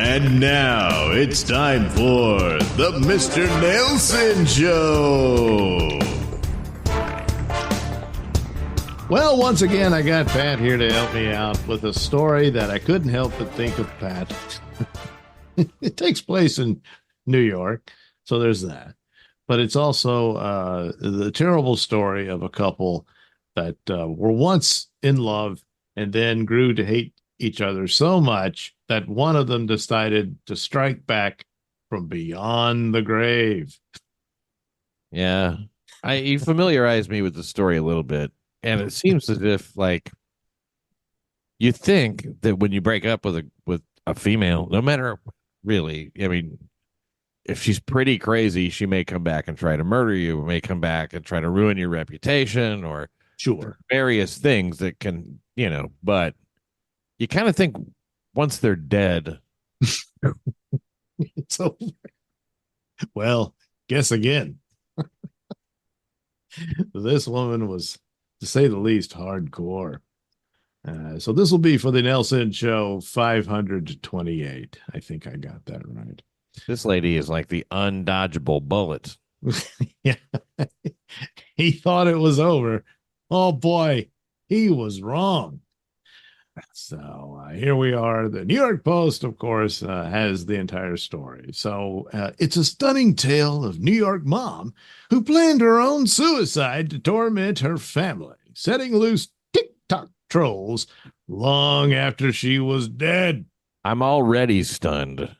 And now it's time for the Mr. Nailsin Show. Well, once again, I got Pat here to help me out with a story that I couldn't help but think of Pat. It takes place in New York, so there's that. But it's also the terrible story of a couple that were once in love and then grew to hate each other so much that one of them decided to strike back from beyond the grave. Yeah. You familiarized me with the story a little bit. And it seems as if, like, you think that when you break up with a female, no matter really, I mean, if she's pretty crazy, she may come back and try to murder you, or may come back and try to ruin your reputation, or Sure. various things that can, but you kind of think once they're dead. It's over. Well, guess again. This woman was, to say the least, hardcore. So this will be for the Nailsin Show 528. I think I got that right. This lady is like the undodgeable bullet. Yeah. He thought it was over. Oh, boy, he was wrong. So here we are. The New York Post, of course, has the entire story. So it's a stunning tale of New York mom who planned her own suicide to torment her family, setting loose TikTok trolls long after she was dead. I'm already stunned.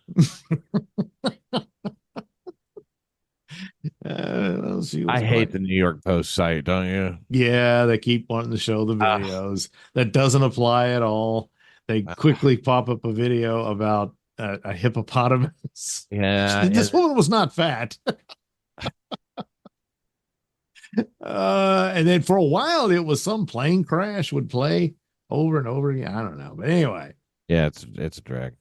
Well, I hate the New York Post site, don't you? Yeah, they keep wanting to show the videos. That doesn't apply at all. They quickly pop up a video about a hippopotamus. Yeah. This woman was not fat. And then for a while, it was some plane crash would play over and over again. I don't know. But anyway. Yeah, it's a drag.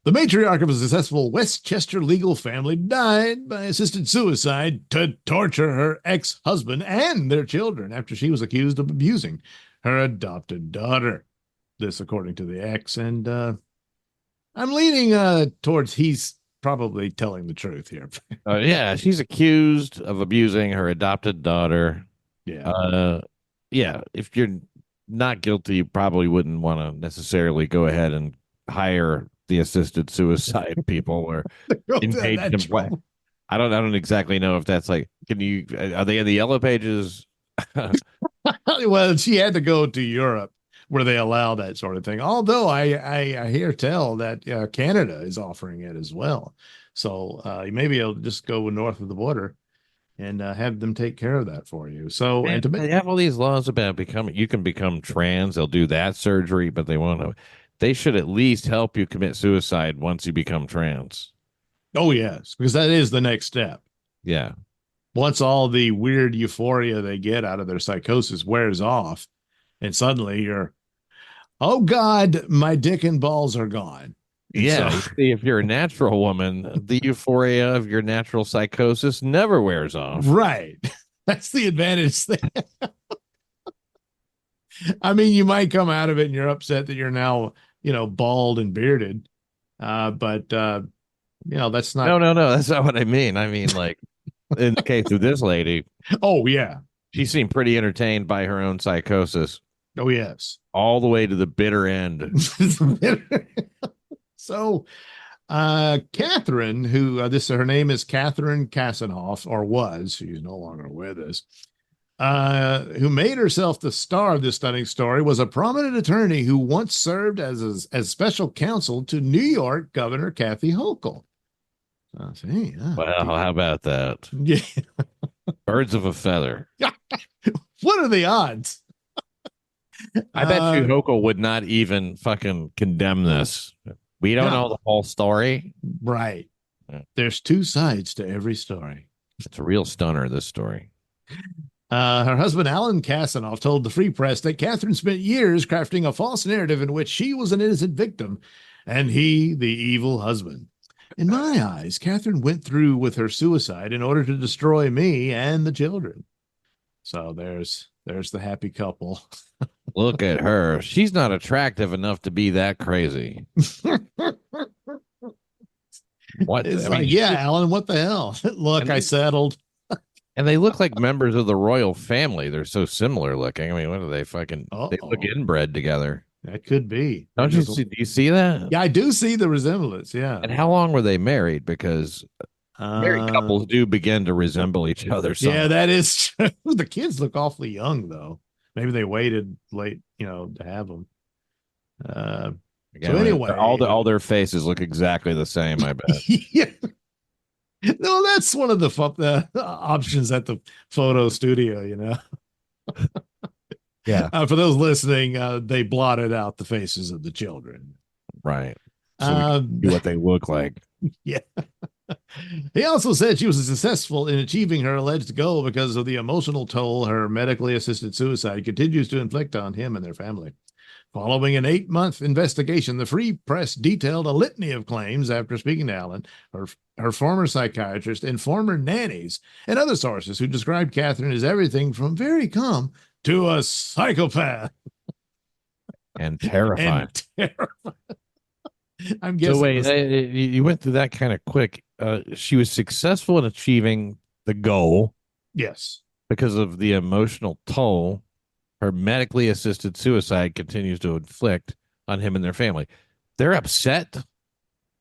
The matriarch of a successful Westchester legal family died by assisted suicide to torture her ex-husband and their children after she was accused of abusing her adopted daughter. This, according to the ex, and I'm leaning towards he's probably telling the truth here. Yeah, she's accused of abusing her adopted daughter. Yeah. Yeah, if you're not guilty, you probably wouldn't want to necessarily go ahead and hire the assisted suicide people or engage them. I don't exactly know if that's like, are they in the yellow pages? Well, she had to go to Europe where they allow that sort of thing. Although I hear tell that Canada is offering it as well. So maybe I'll just go north of the border and have them take care of that for you. So, and they have all these laws about you can become trans. They'll do that surgery, but they should at least help you commit suicide once you become trans. Oh, yes, because that is the next step. Yeah. Once all the weird euphoria they get out of their psychosis wears off, and suddenly you're, oh, God, my dick and balls are gone. Yeah. So, if you're a natural woman, the euphoria of your natural psychosis never wears off. Right. That's the advantage there. I mean, you might come out of it and you're upset that you're now, bald and bearded. But that's not. No. That's not what I mean. I mean, like in the case of this lady. Oh, yeah. She seemed pretty entertained by her own psychosis. Oh, yes. All the way to the bitter end. So, Catherine, who her name is Catherine Kassenhoff, or was, she's no longer with us, who made herself the star of this stunning story, was a prominent attorney who once served as special counsel to New York Governor Kathy Hochul. Well, how about that? Yeah. Birds of a feather. What are the odds? I bet you Hochul would not even fucking condemn this. We don't know the whole story. Right. Yeah. There's two sides to every story. It's a real stunner, this story. Her husband, Alan Kasanoff, told the Free Press that Catherine spent years crafting a false narrative in which she was an innocent victim and he the evil husband. In my eyes, Catherine went through with her suicide in order to destroy me and the children. So there's the happy couple. Look at her. She's not attractive enough to be that crazy. What? It's I mean, like, yeah, Alan, what the hell? Look, and I they, settled. and they look like members of the royal family. They're so similar looking. I mean, what are they fucking? They look Uh-oh. inbred together. That could be. They're Don't you just, see? Do you see that? yeah, I do see the resemblance. Yeah. And how long were they married? Because married Uh, couples do begin to resemble each other yeah, somehow. that is true. The kids look awfully young, though. Maybe they waited late, to have them. Uh, so Again, anyway, all their faces look exactly the same. I bet. yeah. No, that's one of the options at the photo studio. Yeah. For those listening, they blotted out the faces of the children. Right. So we can Um, see what they look like. yeah. He also said she was successful in achieving her alleged goal because of the emotional toll her medically assisted suicide continues to inflict on him and their family. Following an 8-month investigation, the Free Press detailed a litany of claims after speaking to Allen, her former psychiatrist, and former nannies, and other sources who described Catherine as everything from very calm to a psychopath And terrifying. and terrible. I'm So guessing wait, this. you went through that kind of quick. She was successful in achieving the goal Yes. because of the emotional toll her medically assisted suicide continues to inflict on him and their family. They're upset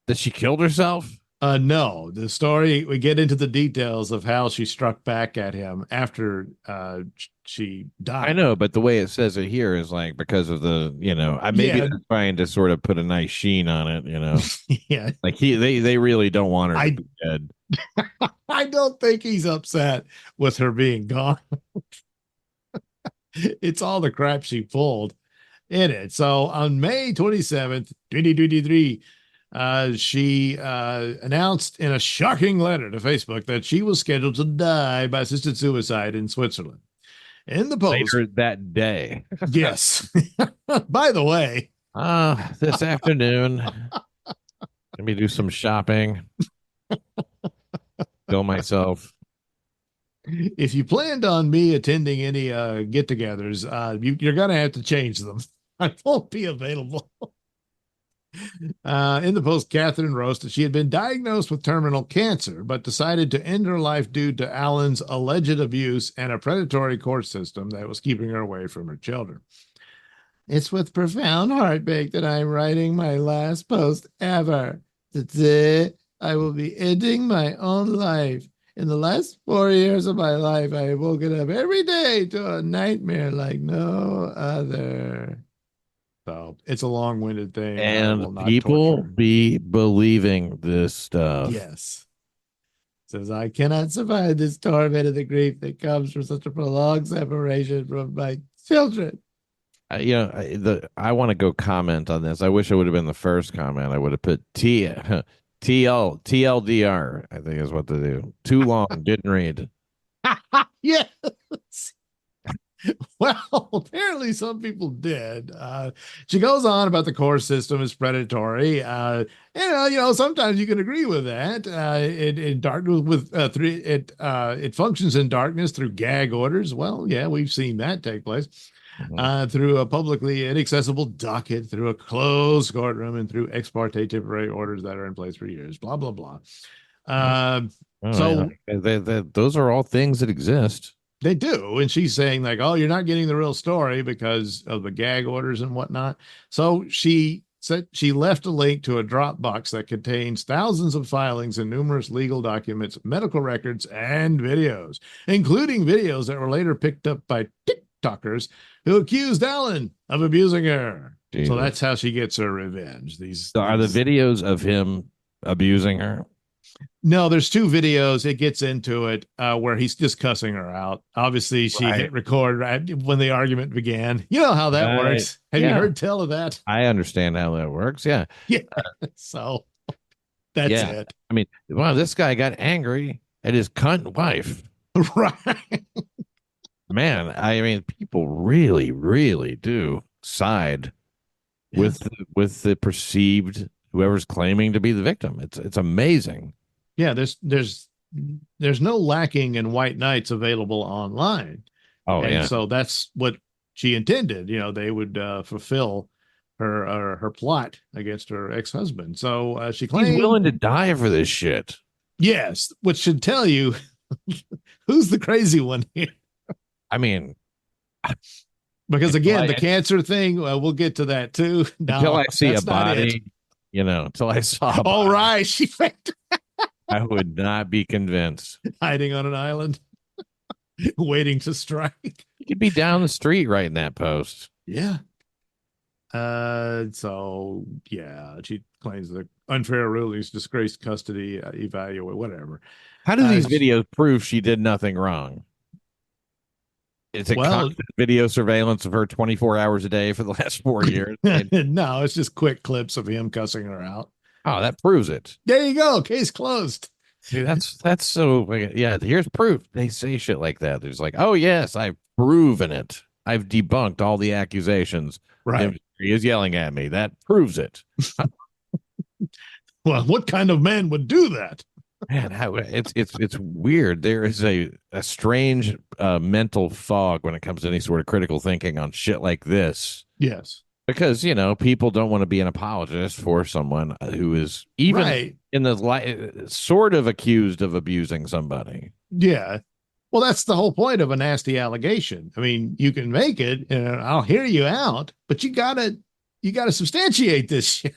that she killed herself. No, the story, we get into the details of how she struck back at him after she I died. know, but the way it says it here is like because of the, I maybe Yeah. they're trying to sort of put a nice sheen on it. Yeah. Like they really don't want her to I be dead. I don't think he's upset with her being gone. It's all the crap she pulled in it. So on May 27th, 2023, she announced in a shocking letter to Facebook that she was scheduled to die by assisted suicide in Switzerland. In the post, Later that day. yes. By the way, This afternoon, let me do some shopping, go myself. if you planned on me attending any get-togethers, you're going to have to change them. I won't be available. In the post, Catherine wrote that she had been diagnosed with terminal cancer, but decided to end her life due to Alan's alleged abuse and a predatory court system that was keeping her away from her children. It's with profound heartbreak that I'm writing my last post ever. Today, I will be ending my own life. In the last 4 years of my life, I have woken up every day to a nightmare like no other. So it's a long-winded thing. I will And not people torture. be believing this stuff. Yes. Says, I cannot survive this torment of the grief that comes from such a prolonged separation from my children. I want to go comment on this. I wish I would have been the first comment. I would have put TLDR, I think is what to do. Too long, didn't read. Yes. Well, apparently some people did. She goes on about the core system is predatory. Sometimes you can agree with that. It darkness with three. It functions in darkness through gag orders. Well, yeah, we've seen that take place. Through a publicly inaccessible docket, through a closed courtroom, and through ex parte temporary orders that are in place for years. Blah blah blah. So those are all things that exist. they do. And she's saying, like, oh, you're not getting the real story because of the gag orders and whatnot. So she said she left a link to a Dropbox that contains thousands of filings and numerous legal documents, medical records, and videos, including videos that were later picked up by TikTokers who accused Alan of abusing her. Jesus. So that's how she gets her revenge. Are the videos of him abusing her? No, there's 2 videos. It gets into it where he's just cussing her out. Obviously, she hit record right when the argument began. You know how that works. Have you heard tell of that? I understand how that works. Yeah. Yeah. So that's it. I mean, wow, this guy got angry at his cunt wife. Right. Man, I mean, people really, really do side with the perceived whoever's claiming to be the victim. It's amazing. Yeah, there's no lacking in white knights available online. Oh, and so that's what she intended. They would fulfill her plot against her ex-husband. So she He's claimed, willing to die for this shit. yes, which should tell you who's the crazy one here. I mean, Because until again, I, the cancer thing, we'll get to that too. until No, I see a that's not it. body, until I saw a All body, right, she faked I would not be convinced. hiding on an island, waiting to strike. You could be down the street writing that post. Yeah. So yeah, she claims the unfair rulings, disgraced custody, evaluate, whatever. How do these She, videos prove she did nothing wrong? Is it well, constant video surveillance of her 24 hours a day for the last 4 years? no, it's just quick clips of him cussing her out. Oh, that proves it. There you go. Case closed. Dude, that's so yeah. Here's proof. They say shit like that. There's like, oh yes, I've proven it. I've debunked all the accusations. Right. He is yelling at me. That proves it. Well, what kind of man would do that? Man, it's weird. There is a strange mental fog when it comes to any sort of critical thinking on shit like this. Yes. Because people don't want to be an apologist for someone who is even right. in the sort of accused of abusing somebody. Yeah. Well, that's the whole point of a nasty allegation. I mean, you can make it, and I'll hear you out, but you gotta substantiate this shit,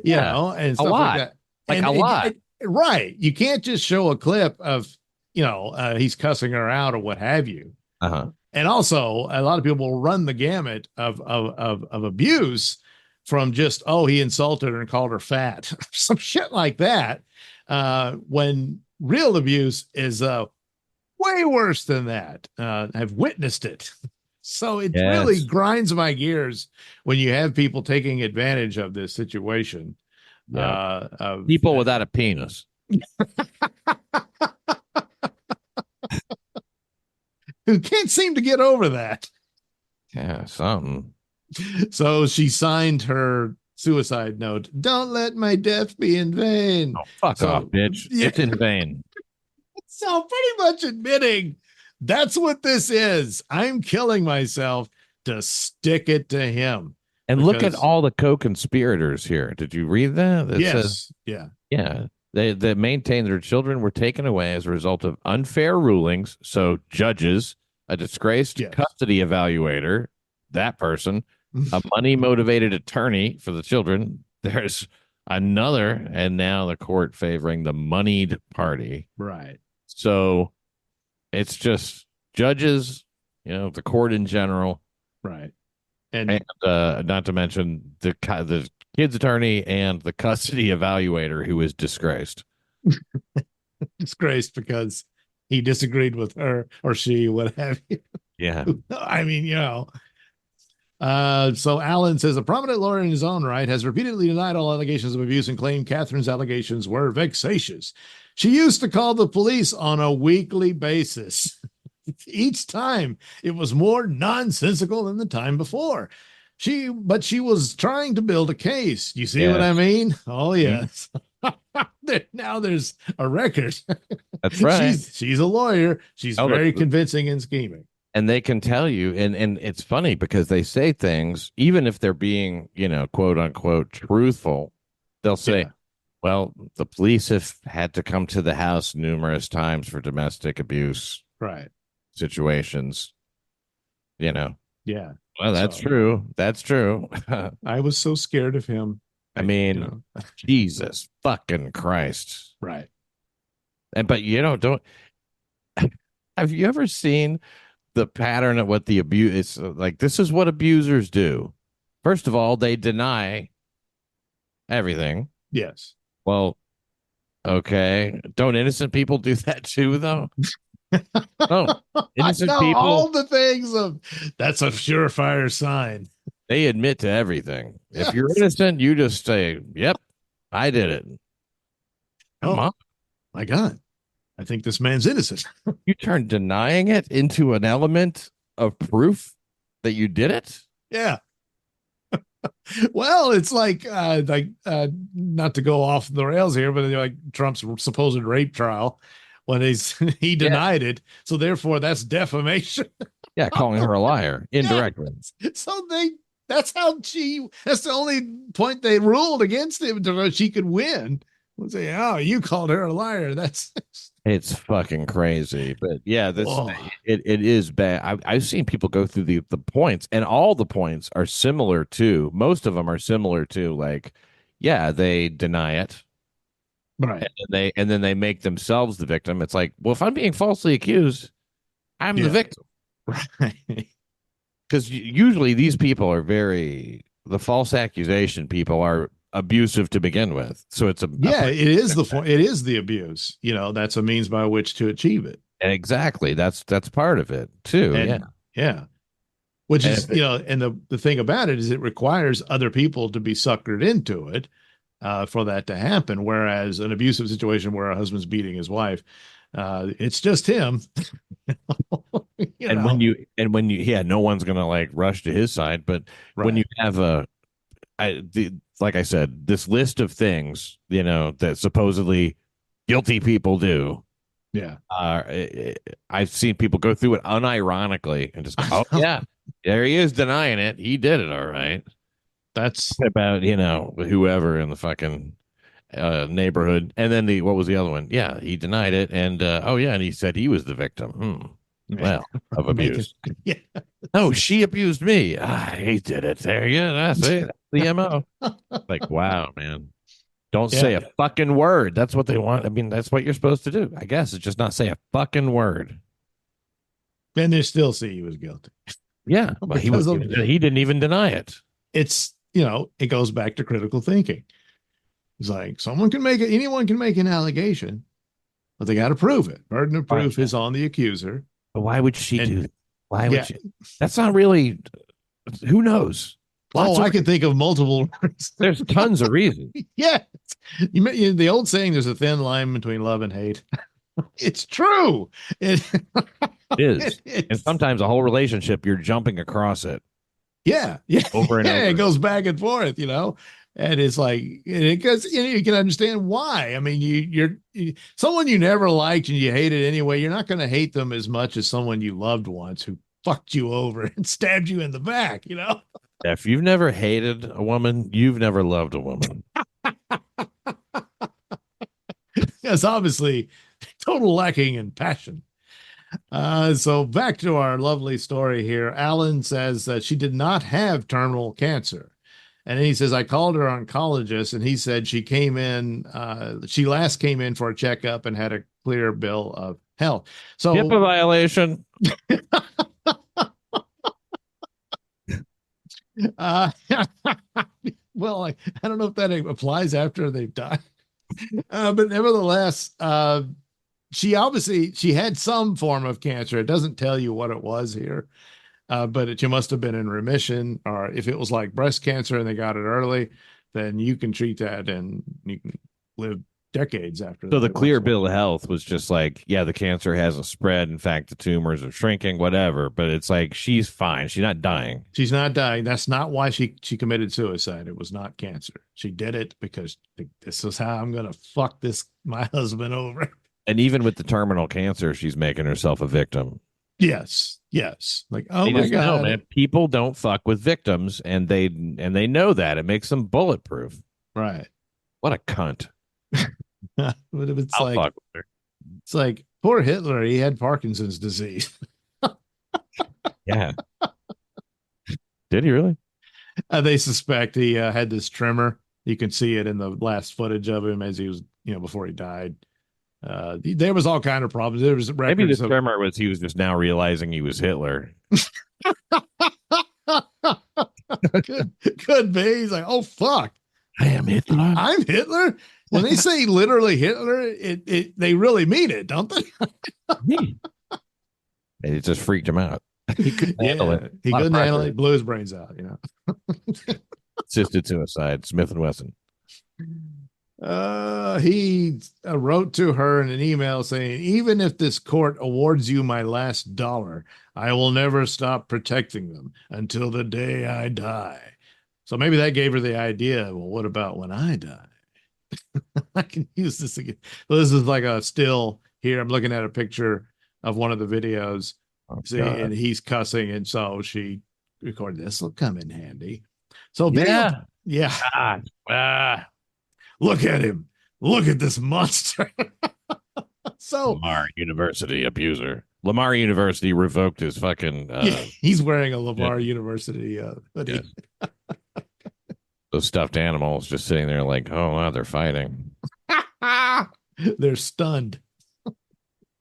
and stuff like that. A lot. Right. You can't just show a clip of, he's cussing her out or what have you. Uh-huh. And also, a lot of people will run the gamut of abuse from just, he insulted her and called her fat, some shit like that. When real abuse is way worse than that. I've witnessed it. So it really grinds my gears when you have people taking advantage of this situation. Yeah. People without a penis. Who can't seem to get over that. Yeah, something. So she signed her suicide note. Don't let my death be in vain. Oh, fuck off, bitch. Yeah. It's in vain. So pretty much admitting that's what this is. I'm killing myself to stick it to him. And look at all the co-conspirators here. Did you read that? Yes. Says, yeah. Yeah. They maintain their children were taken away as a result of unfair rulings. So judges, a disgraced custody evaluator, that person, a money-motivated attorney for the children. There's another, and now the court favoring the moneyed party. Right. So it's just judges, the court in general. Right. And not to mention the kid's attorney and the custody evaluator who is disgraced. Disgraced because he disagreed with her or she, what have you. Yeah. I mean, so Allen says a prominent lawyer in his own right has repeatedly denied all allegations of abuse and claimed Catherine's allegations were vexatious. She used to call the police on a weekly basis. Each time it was more nonsensical than the time before. But she was trying to build a case. You see what I mean? Oh, yes. Now there's a record. That's right. She's a lawyer. She's very convincing and scheming. And they can tell you, and it's funny because they say things, even if they're being, quote unquote, truthful, they'll say, well, the police have had to come to the house numerous times for domestic abuse. Right. Situations, Yeah. Well, that's true. That's true. I was so scared of him. I mean, Jesus fucking Christ. Right. But don't. Have you ever seen the pattern of what the abuse is like? This is what abusers do. First of all, they deny everything. Yes. Well, okay. Don't innocent people do that too, though? Oh, innocent people. All the things of that's a surefire sign. They admit to everything. Yes. If you're innocent, you just say, "Yep, I did it." Come on, my God, I think this man's innocent. You turn denying it into an element of proof that you did it. Yeah. Well, it's like not to go off the rails here, but like Trump's supposed rape trial. When he denied it, so therefore that's defamation. Yeah, calling her a liar indirectly. So That's how she. That's the only point they ruled against him so she could win. We'll say, "Oh, you called her a liar." That's It's fucking crazy. But yeah, this oh it is bad. I've seen people go through the points, and all the points are similar to. Most of them are similar to like, yeah, they deny it, right, and then they make themselves the victim. It's like, well, if I'm being falsely accused, I'm the yeah, victim. right. Because usually these people are the false accusation people are abusive to begin with. So it's a Yeah, it is it is the abuse. That's a means by which to achieve it. and exactly that's part of it too. Yeah. And yeah, which And is, and the thing about it is it requires other people to be suckered into it for that to happen. Whereas an abusive situation where a husband's beating his wife, it's just him. you and know, when you yeah, no one's gonna like rush to his side. But when you right. have like I said, this list of things, that supposedly guilty people do. Yeah. I've seen people go through it unironically and just go, oh yeah, there he is denying it. He did it, all right. That's About whoever in the fucking neighborhood, and then what was the other one? Yeah, he denied it, and oh yeah, and he said he was the victim. Well, of making, abuse. yeah. No, she abused me. He did it. There you go. That's it. That's the MO. Like, wow, man. Don't say Yeah. a fucking word. That's what they want. I mean, that's what you're supposed to do. I guess it's just not say a fucking word. And they still see he was guilty. Yeah, but Because he didn't even deny it. it's, it goes back to critical thinking. It's like anyone can make an allegation, but they got to prove it. Burden of proof is on the accuser. But why would she And do that? Why would yeah. she? That's not really. Who knows? I can think of multiple. There's tons of reasons. Yeah. The old saying, there's a thin line between love and hate. It's true. It is. And sometimes a whole relationship, you're jumping across it. Yeah. Yeah. Over and over. It goes back and forth, and it's like, because you can understand why. I mean, you're someone you never liked and you hated anyway. You're not going to hate them as much as someone you loved once who fucked you over and stabbed you in the back, If you've never hated a woman, you've never loved a woman. Yes, obviously total lacking in passion. So back to our lovely story here. Alan says that she did not have terminal cancer. And then he says, I called her oncologist and he said she last came in for a checkup and had a clear bill of health. So HIPAA violation. Well, I don't know if that applies after they've died. But nevertheless, she had some form of cancer. It doesn't tell you what it was here, but she must have been in remission. Or if it was like breast cancer and they got it early, then you can treat that and you can live decades after that. So the clear bill of health was just like, yeah, the cancer hasn't spread. In fact, the tumors are shrinking, whatever. But it's like, she's fine. She's not dying. She's not dying. That's not why she committed suicide. It was not cancer. She did it because this is how I'm going to fuck my husband over. And even with the terminal cancer, she's making herself a victim. Yes. Like, oh my God. No, man. people don't fuck with victims, and they know that. It makes them bulletproof. Right. What a cunt. But it's like poor Hitler. He had Parkinson's disease. Yeah. Did he really? They suspect he had this tremor. You can see it in the last footage of him as he was, before he died. There was all kind of problems. There was maybe the tremor was he was just now realizing he was Hitler. could be. He's like, oh fuck, I am Hitler. I'm Hitler. When they say literally Hitler, they really mean it, don't they? It just freaked him out. He couldn't handle it. He couldn't handle it. He blew his brains out. Assisted suicide. Smith and Wesson. He wrote to her in an email saying, even if this court awards you my last dollar, I will never stop protecting them until the day I die. So maybe that gave her the idea. Well, what about when I die? I can use this again. So this is like a still here. I'm looking at a picture of one of the videos. And he's cussing. And so she record this. Will come in handy. So video, Yeah. yeah. Ah, Look at him. Look at this monster. So Lamar University abuser. Lamar University revoked his fucking. yeah, he's wearing a Yeah. Lamar University hoodie. Yes. Those stuffed animals just sitting there like, oh wow, they're fighting. They're stunned.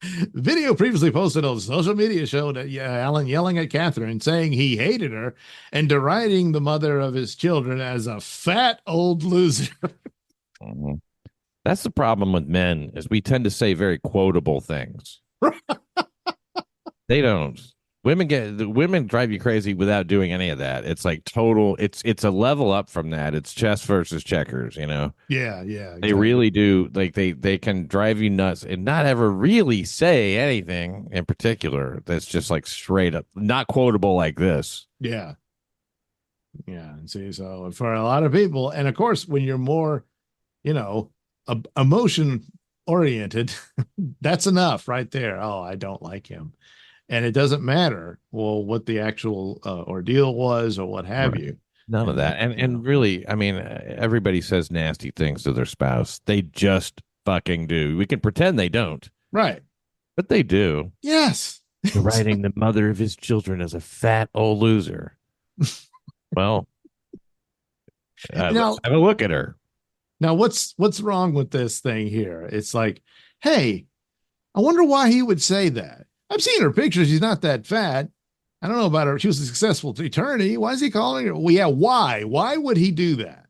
Video previously posted on social media showed Alan yelling at Catherine, saying he hated her and deriding the mother of his children as a fat old loser. Mhm. That's the problem with men is we tend to say very quotable things. They don't. Women drive you crazy without doing any of that. It's like total. It's a level up from that. It's chess versus checkers. Yeah, exactly. They really do. Like they can drive you nuts and not ever really say anything in particular that's just like straight up not quotable like this. Yeah. And see, so for a lot of people, and of course, when you're more, emotion oriented, that's enough right there. Oh, I don't like him. And it doesn't matter, well, what the actual ordeal was or what have Right. you. None of that. And really, I mean, everybody says nasty things to their spouse. They just fucking do. We can pretend they don't, Right. but they do. Yes. Deriding the mother of his children as a fat old loser. Well, Now, let's have a look at her. now what's wrong with this thing here? It's like, hey, I wonder why he would say that. I've seen her pictures. She's not that fat. I don't know about her. She was a successful attorney. Why is he calling her? Well, yeah, why? Why would he do that?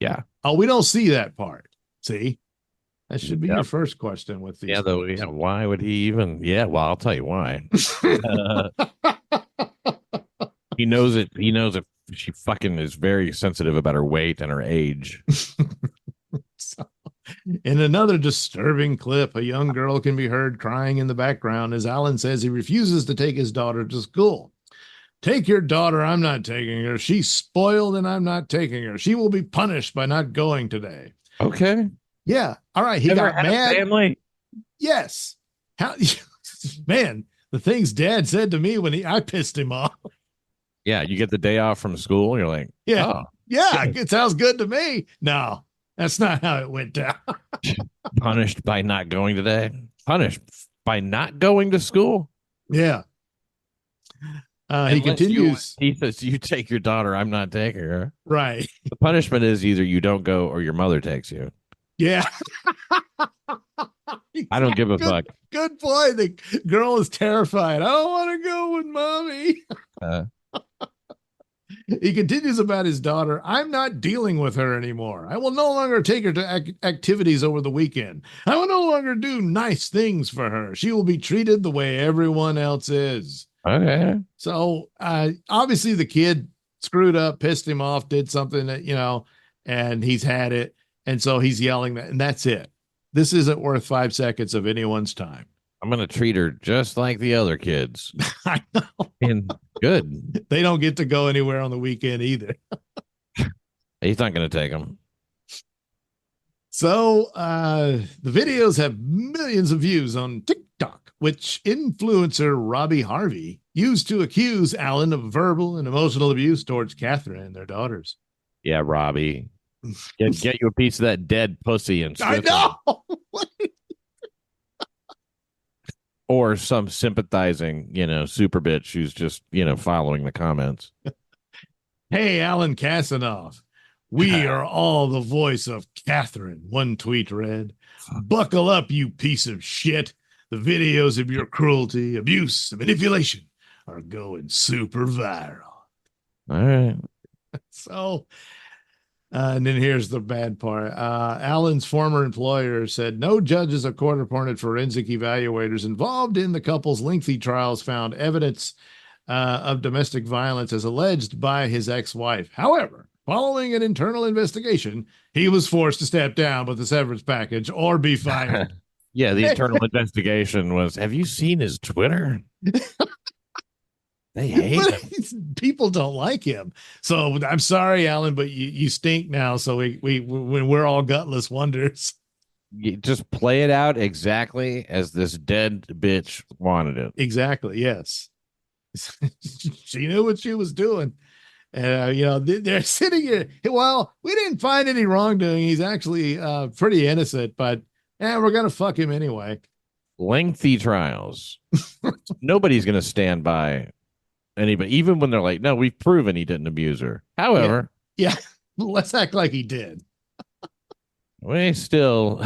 Yeah. Oh, we don't see that part. See? That should be Yeah. your first question with these. Yeah, though. Yeah, why would he even? Yeah, well, I'll tell you why. He knows it. He knows if she fucking is very sensitive about her weight and her age. So, in another disturbing clip, a young girl can be heard crying in the background as Alan says he refuses to take his daughter to school. Take your daughter. I'm not taking her. She's spoiled and I'm not taking her. She will be punished by not going today. Okay. Yeah. All right. He Ever got had a mad. family? Yes. How, man, the things dad said to me when I pissed him off. Yeah, you get the day off from school. And you're like, Yeah. oh, Yeah. It sounds good to me. No, that's not how it went down. punished by not going today. Punished by not going to school. Yeah. He continues. He says, "You take your daughter. I'm not taking her." Right. The punishment is either you don't go or your mother takes you. Yeah. I don't give a fuck. Good point. The girl is terrified. I don't want to go with mommy. He continues about his daughter. I'm not dealing with her anymore. I will no longer take her to activities over the weekend. I will no longer do nice things for her. She will be treated the way everyone else is. Okay. So obviously the kid screwed up, pissed him off, did something that, and he's had it. And so he's yelling that, and that's it. This isn't worth 5 seconds of anyone's time. I'm going to treat her just like the other kids. I know. And good. They don't get to go anywhere on the weekend either. He's not going to take them. So the videos have millions of views on TikTok, which influencer Robbie Harvey used to accuse Alan of verbal and emotional abuse towards Catherine and their daughters. Yeah, Robbie. Get you a piece of that dead pussy and I know. Or some sympathizing, super bitch who's just, following the comments. Hey, Alan Kasanoff. We are all the voice of Catherine, one tweet read. Buckle up, you piece of shit. The videos of your cruelty, abuse, and manipulation are going super viral. All right. So, and then here's the bad part. Alan's former employer said no judges or court-appointed forensic evaluators involved in the couple's lengthy trials found evidence of domestic violence as alleged by his ex-wife. However, following an internal investigation, he was forced to step down with the severance package or be fired. Yeah, the internal investigation was, have you seen his Twitter? They hate him. People don't like him. So I'm sorry, Alan, but you stink now. So we're all gutless wonders. You just play it out exactly as this dead bitch wanted it. Exactly. Yes. She knew what she was doing. They're sitting here. Well, we didn't find any wrongdoing. He's actually pretty innocent, but we're gonna fuck him anyway. Lengthy trials. Nobody's going to stand by anybody, even when they're like, no, we've proven he didn't abuse her. However, yeah. Let's act like he did. we still,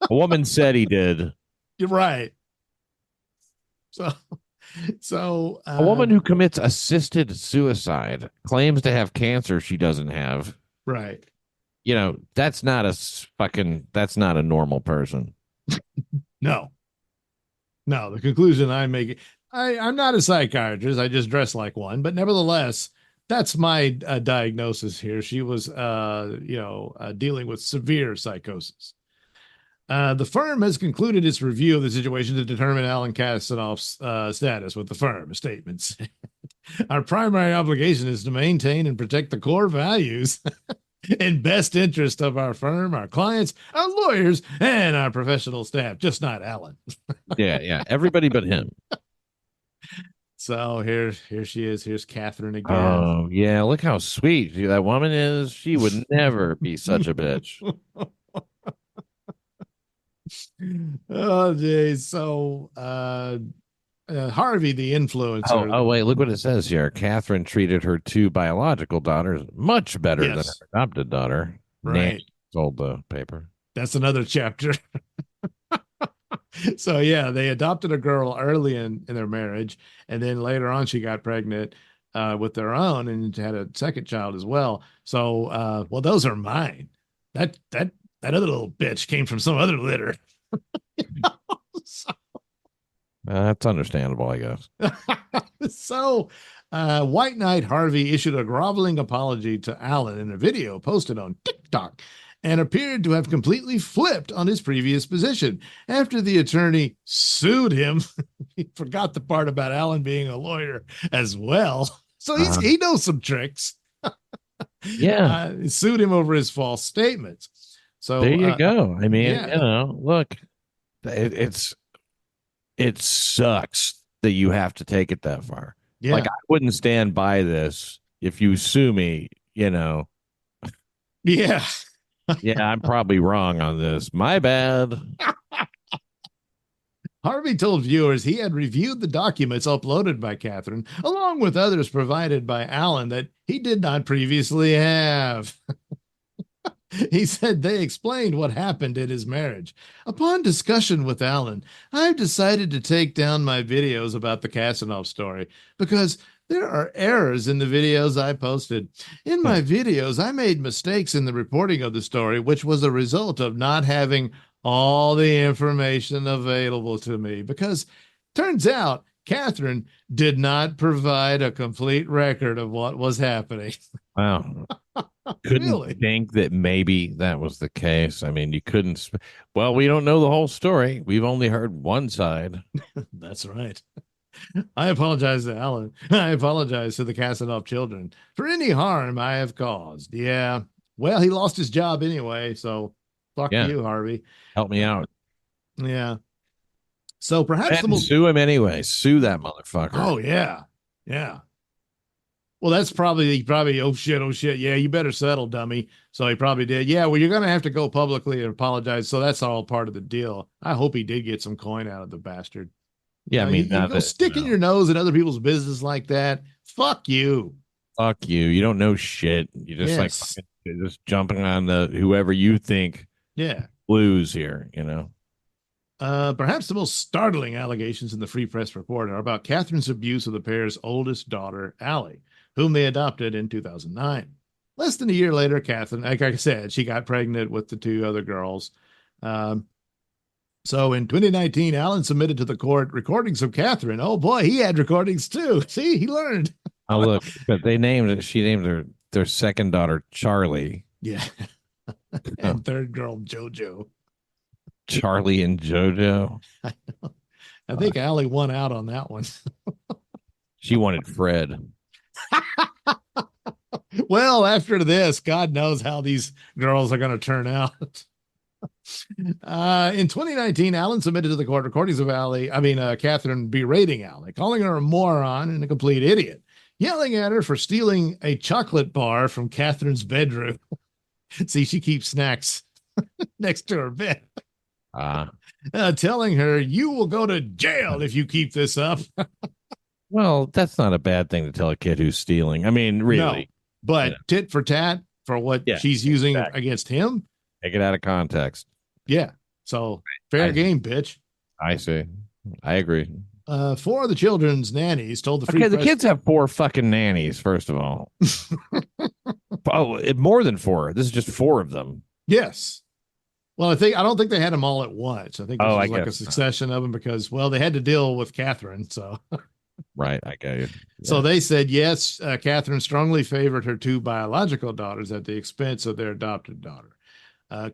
a woman said he did. You're right. So, so A woman who commits assisted suicide claims to have cancer she doesn't have. Right. That's not that's not a normal person. No. No, the conclusion I'm making, I'm not a psychiatrist. I just dress like one, but nevertheless, that's my diagnosis here. She was, dealing with severe psychosis. The firm has concluded its review of the situation to determine Alan Kasanoff's status with the firm. A statement said, our primary obligation is to maintain and protect the core values in best interest of our firm, our clients, our lawyers, and our professional staff, just not Alan. Yeah. Everybody but him. So here she is. Here's Catherine again. Oh, yeah. Look how sweet that woman is. She would never be such a bitch. Oh, geez. So Harvey, the influencer. Oh, wait. Look what it says here. Catherine treated her two biological daughters much better than her adopted daughter. Right. Sold the paper. That's another chapter. So, yeah, they adopted a girl early in their marriage. And then later on, she got pregnant with their own and had a second child as well. So, well, those are mine. That other little bitch came from some other litter. So, that's understandable, I guess. So, White Knight Harvey issued a groveling apology to Alan in a video posted on TikTok and appeared to have completely flipped on his previous position after the attorney sued him. He forgot the part about Alan being a lawyer as well. So he knows some tricks. Yeah. Sued him over his false statements. So there you go. I mean, look, it sucks that you have to take it that far. Yeah. Like, I wouldn't stand by this if you sue me, Yeah. Yeah, I'm probably wrong on this. My bad. Harvey told viewers he had reviewed the documents uploaded by Catherine, along with others provided by Alan that he did not previously have. He said they explained what happened in his marriage. Upon discussion with Alan, I've decided to take down my videos about the Kasanoff story because there are errors in the videos I posted. In my videos, I made mistakes in the reporting of the story, which was a result of not having all the information available to me. Because turns out Catherine did not provide a complete record of what was happening. Wow. Couldn't Really? think that maybe that was the case. I mean, you couldn't. Well, we don't know the whole story. We've only heard one side. That's right. I apologize to Alan. I apologize to the Kasanoff children for any harm I have caused. Yeah. Well, he lost his job anyway, so fuck you, Harvey. Help me out. Yeah. So perhaps sue him anyway. Sue that motherfucker. Oh, yeah. Yeah. Well, that's probably, oh shit. Yeah, you better settle, dummy. So he probably did. Yeah, well, you're going to have to go publicly and apologize. So that's all part of the deal. I hope he did get some coin out of the bastard. Yeah, I mean, you go sticking your nose in other people's business like that. Fuck you. Fuck you. You don't know shit. You're just just jumping on the whoever you think blues here, Perhaps the most startling allegations in the Free Press report are about Catherine's abuse of the pair's oldest daughter, Allie, whom they adopted in 2009. Less than a year later, Catherine, like I said, she got pregnant with the two other girls. So in 2019, Alan submitted to the court recordings of Catherine. Oh boy, he had recordings too. See, he learned. Oh, look, but she named their second daughter Charlie. Yeah. And third girl, JoJo. Charlie and JoJo. I know. I think Allie won out on that one. She wanted Fred. Well, after this, God knows how these girls are going to turn out. In 2019, Allen submitted to the court recordings of Catherine berating Allie, calling her a moron and a complete idiot, yelling at her for stealing a chocolate bar from Catherine's bedroom. See, she keeps snacks next to her bed. Telling her, you will go to jail if you keep this up. Well, that's not a bad thing to tell a kid who's stealing. I mean, really. No, but tit for tat for what she's using against him. Take it out of context. Yeah. So fair game, bitch. I see. I agree. 4 of the children's nannies told the Free Press. The kids have 4 fucking nannies, first of all. More than 4. This is just 4 of them. Yes. Well, I don't think they had them all at once. I think this was like a succession of them because, well, they had to deal with Catherine. So, right, I get you. Yeah. So they said yes. Catherine strongly favored her 2 biological daughters at the expense of their adopted daughter.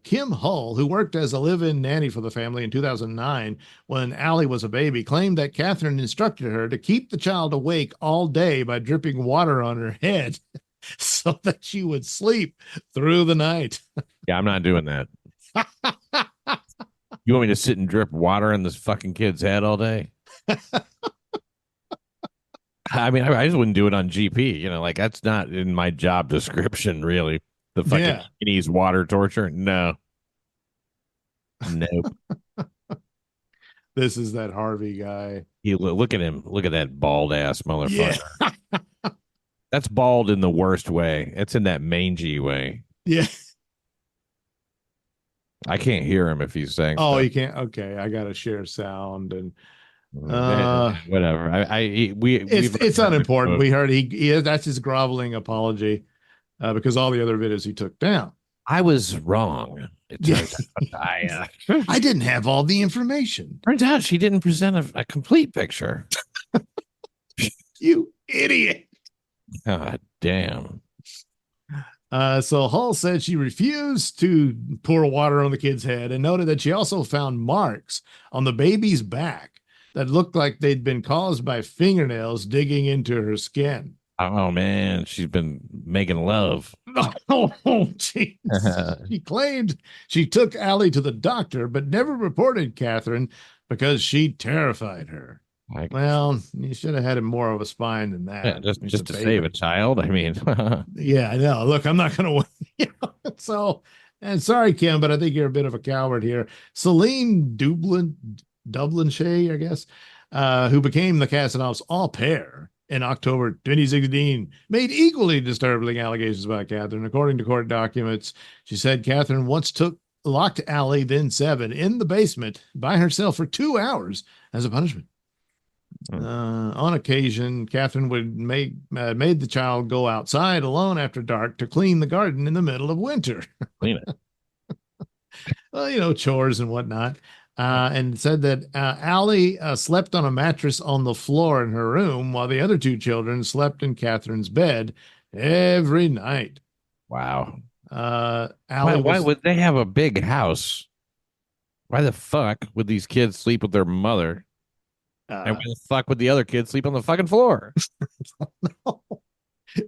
Kim Hull, who worked as a live-in nanny for the family in 2009 when Allie was a baby, claimed that Catherine instructed her to keep the child awake all day by dripping water on her head so that she would sleep through the night. Yeah, I'm not doing that. You want me to sit and drip water in this fucking kid's head all day? I mean, I just wouldn't do it on GP. You know, like that's not in my job description, really. The fucking Chinese water torture? No. Nope. This is that Harvey guy. Look at him. Look at that bald ass motherfucker. Yeah. That's bald in the worst way. It's in that mangy way. Yeah. I can't hear him if he's saying. Oh, you can't. Okay, I gotta share sound and whatever. It's unimportant. We heard he that's his groveling apology. Because all the other videos he took down. I was wrong. It turns out. I didn't have all the information. Turns out she didn't present a complete picture. You idiot. God damn. So Hull said she refused to pour water on the kid's head and noted that she also found marks on the baby's back that looked like they'd been caused by fingernails digging into her skin. Oh man, she's been making love. Oh, jeez. She claimed she took Allie to the doctor, but never reported Catherine because she terrified her. Well, you should have had more of a spine than that. Yeah, just to save a child. I mean, yeah, I know. Look, I'm not going to win. So, and sorry, Kim, but I think you're a bit of a coward here. Celine Dublin-Shea, I guess, who became the Casanov's au pair in October 2016, made equally disturbing allegations about Catherine. According to court documents, she said Catherine once locked Allie, then 7, in the basement by herself for 2 hours as a punishment. On occasion, Catherine would made the child go outside alone after dark to clean the garden in the middle of winter. Clean it. Well, chores and whatnot. And said that Allie slept on a mattress on the floor in her room while the other 2 children slept in Catherine's bed every night. Wow. Why would they have a big house? Why the fuck would these kids sleep with their mother? And why the fuck would the other kids sleep on the fucking floor? No.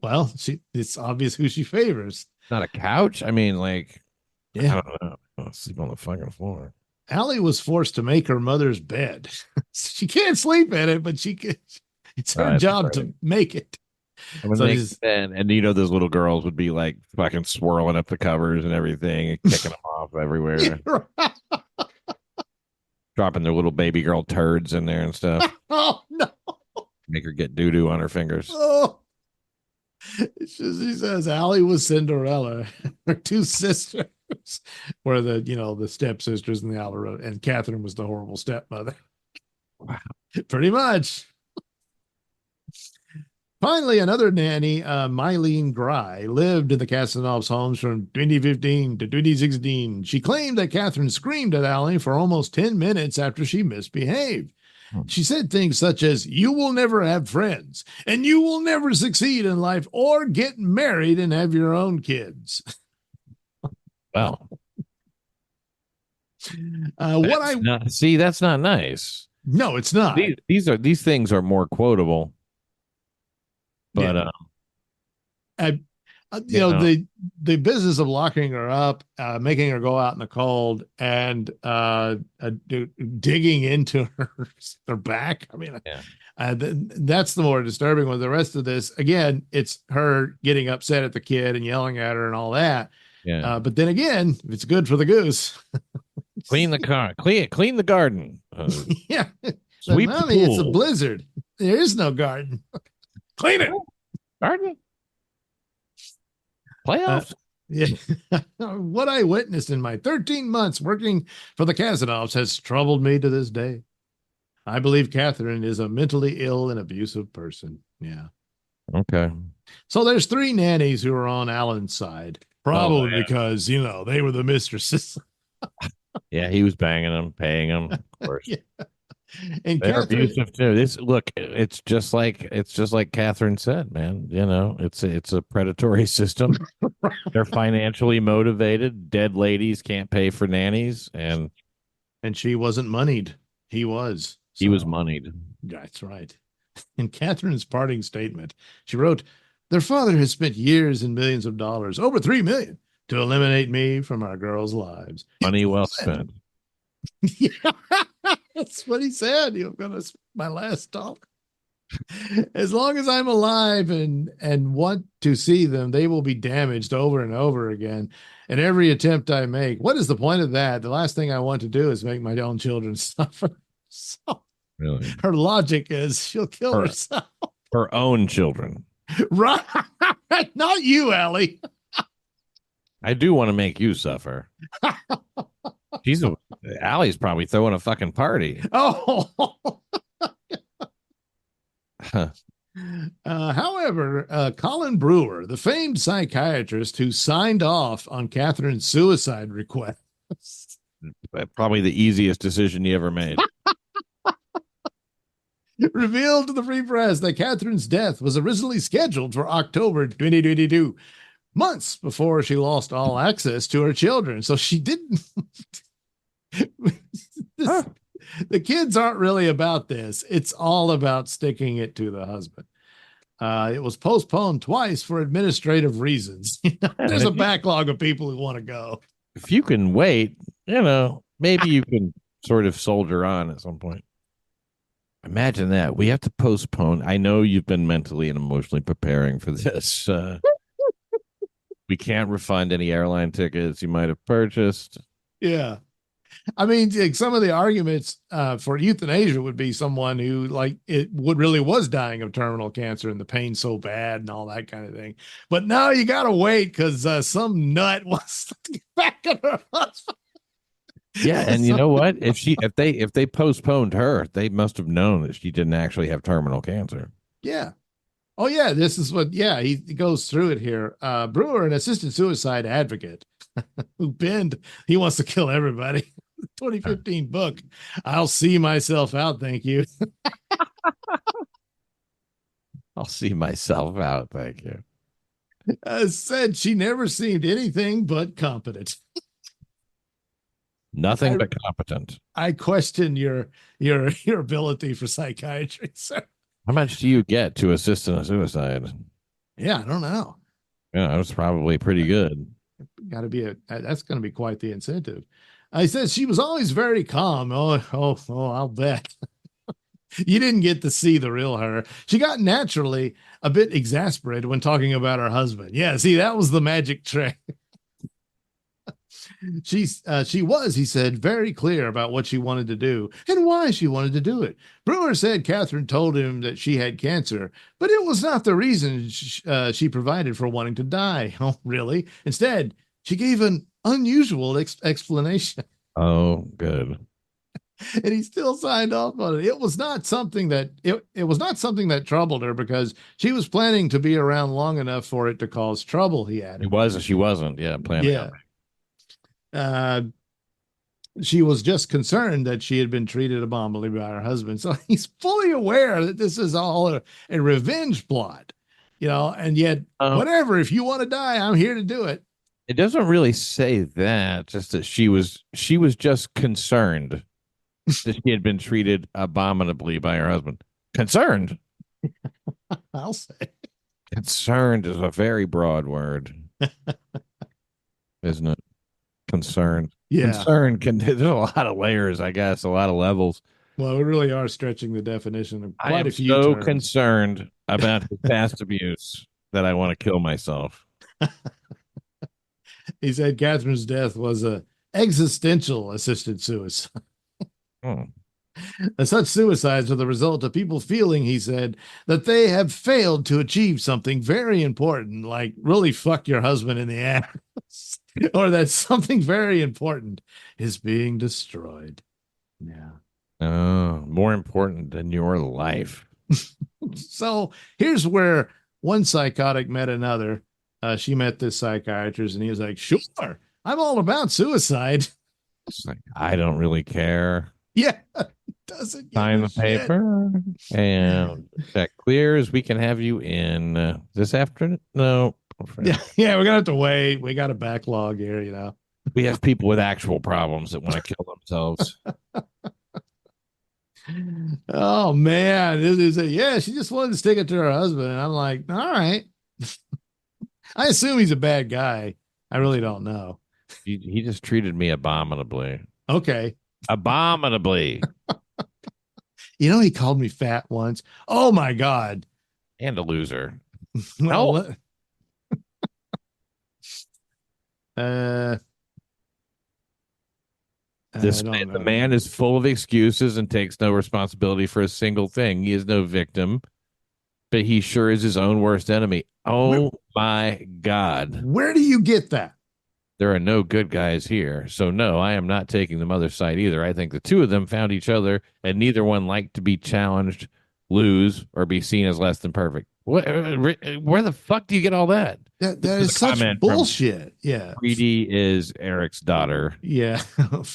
Well, it's obvious who she favors. Not a couch? I mean, like, yeah. I don't know. I'll sleep on the fucking floor. Allie was forced to make her mother's bed. She can't sleep in it, but it's her job to make it. And, those little girls would be like fucking swirling up the covers and everything and kicking them off everywhere. Dropping their little baby girl turds in there and stuff. Oh, no. Make her get doo-doo on her fingers. Oh. She says Allie was Cinderella. Her 2 sisters were the stepsisters in the Alvarado, and Catherine was the horrible stepmother. Wow. Pretty much. Finally, another nanny, Mylene Gry, lived in the Casanovs' homes from 2015 to 2016. She claimed that Catherine screamed at Allie for almost 10 minutes after she misbehaved. She said things such as, "You will never have friends, and you will never succeed in life or get married and have your own kids." Well, that's not nice. No, it's not. These things are more quotable. But You know, the business of locking her up, making her go out in the cold, and digging into her back. I mean, Yeah. that's the more disturbing one. The rest of this, again, it's her getting upset at the kid and yelling at her and all that. Yeah. But then again, it's good for the goose. Clean the car. Clean the garden. Yeah. But Sweep the mommy, it's a pool. blizzard. There is no garden. Clean it. Garden. Uh, Playoffs. yeah. What I witnessed in my 13 months working for the Kazanovs has troubled me to this day. I believe Catherine is a mentally ill and abusive person. Yeah. Okay. So there's three nannies who are on Alan's side, probably yeah. because, you know, they were the mistresses. Yeah, he was banging them, paying them, of course. Yeah. And They're Catherine, abusive too. This look, it's just like Catherine said, man. You know, it's a predatory system. They're financially motivated. Dead ladies can't pay for nannies, and she wasn't moneyed. He was. he was moneyed. That's right. In Catherine's parting statement, she wrote, "Their father has spent years and millions of dollars, over 3 million, to eliminate me from our girls' lives." Money well spent. Yeah, that's what he said. You're gonna my last talk. As long as I'm alive and want to see them, they will be damaged over and over again. And every attempt I make, what is the point of that? The last thing I want to do is make my own children suffer. So Really, her logic is she'll kill herself. Her own children. Right? Not you, Allie. I do want to make you suffer. Allie's probably throwing a fucking party. Oh. However, Colin Brewer, the famed psychiatrist who signed off on Catherine's suicide request, probably the easiest decision he ever made, revealed to the Free Press that Catherine's death was originally scheduled for October 2022, months before she lost all access to her children. So she didn't. The kids aren't really about this. It's all about sticking it to the husband. It was postponed twice for administrative reasons. There's a backlog of people who want to go. If you can wait, maybe you can sort of soldier on at some point. Imagine that. We have to postpone. I know you've been mentally and emotionally preparing for this. We can't refund any airline tickets you might have purchased. Yeah. I mean, some of the arguments for euthanasia would be someone who, like, it really was dying of terminal cancer and the pain so bad and all that kind of thing. But now you got to wait because some nut wants to get back at her husband. Yeah, and you know what? If they postponed her, they must have known that she didn't actually have terminal cancer. Yeah. Oh yeah, this is what. Yeah, he goes through it here. Brewer, an assisted suicide advocate, who penned "He Wants to Kill Everybody" 2015 book. I'll see myself out. Thank you. I'll see myself out. Thank you. Said she never seemed anything but competent. Nothing but competent. I question your ability for psychiatry, sir. How much do you get to assist in a suicide? Yeah, I don't know. Yeah, that's probably pretty good. Got to be that's going to be quite the incentive. I said she was always very calm. Oh, I'll bet. You didn't get to see the real her. She got naturally a bit exasperated when talking about her husband. Yeah, see, that was the magic trick. She was, he said, very clear about what she wanted to do and why she wanted to do it. Brewer said Catherine told him that she had cancer, but it was not the reason she provided for wanting to die. Oh, really? Instead, she gave an unusual explanation. Oh, good. And he still signed off on it. It was not something that it was not something that troubled her because she was planning to be around long enough for it to cause trouble. He added. She wasn't. Yeah, planning. Yeah. She was just concerned that she had been treated abominably by her husband. So he's fully aware that this is all a revenge plot, and yet whatever, if you want to die, I'm here to do it. It doesn't really say that, just that she was just concerned that she had been treated abominably by her husband. Concerned. I'll say. Concerned is a very broad word, isn't it? Concerned. Yeah. Concern can, there's a lot of layers, I guess, a lot of levels. Well, we really are stretching the definition of I quite am a few so terms. concerned about his past abuse that I want to kill myself. He said Catherine's death was a existential assisted suicide. Hmm. Such suicides are the result of people feeling, he said, that they have failed to achieve something very important, like really fuck your husband in the ass, or that something very important is being destroyed. Yeah. Oh, more important than your life. So here's where one psychotic met another. She met this psychiatrist, and he was like, "Sure, I'm all about suicide." It's like, I don't really care. Yeah, doesn't give Sign a the shit. paper and that clears. We can have you in this afternoon. No, Yeah, yeah, we're gonna have to wait. We got a backlog here, you know. we have people with actual problems that want to kill themselves. Oh man, this is a, yeah. She just wanted to stick it to her husband, and I'm like, all right. I assume he's a bad guy. I really don't know. He just treated me abominably. Okay, Abominably. you know he called me fat once. Oh my god. And a loser. No. Well, uh, I don't The know. man is full of excuses and takes no responsibility for a single thing. He is no victim, but he sure is his own worst enemy. Where Oh my God. where do you get that? There are no good guys here. So, no, I am not taking the mother's side either. I think the two of them found each other, and neither one liked to be challenged, lose, or be seen as less than perfect. Where the fuck do you get all that? This That is is a such comment from bullshit. Yeah. Greedy is Eric's daughter. Yeah.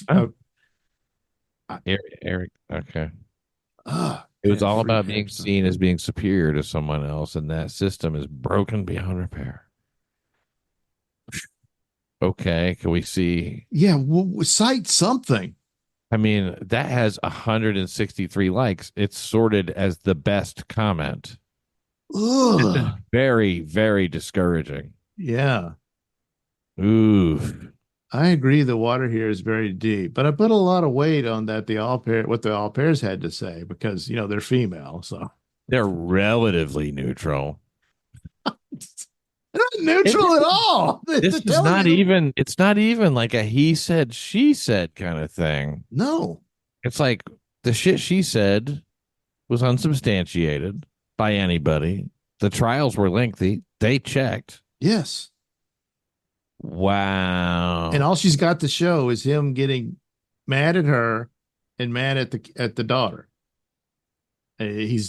Huh? uh, Eric. Okay. It was man, all free about being Epstein. seen as being superior to someone else, and that system is broken beyond repair. Okay, can we see? Yeah, cite something. I mean, that has 163 likes. It's sorted as the best comment. This is Ugh. very, very discouraging. Yeah, Ooh, I agree. The water here is very deep, but I put a lot of weight on that. The all pair, what the all pairs had to say, because they're female, so they're relatively neutral. they're not neutral at all. They're This is telling not you even, it's not even like a he said, she said kind of thing. no. It's like the shit she said was unsubstantiated by anybody. The trials were lengthy. They checked. Yes, and Wow. all she's got to show is him getting mad at her and mad at the daughter. He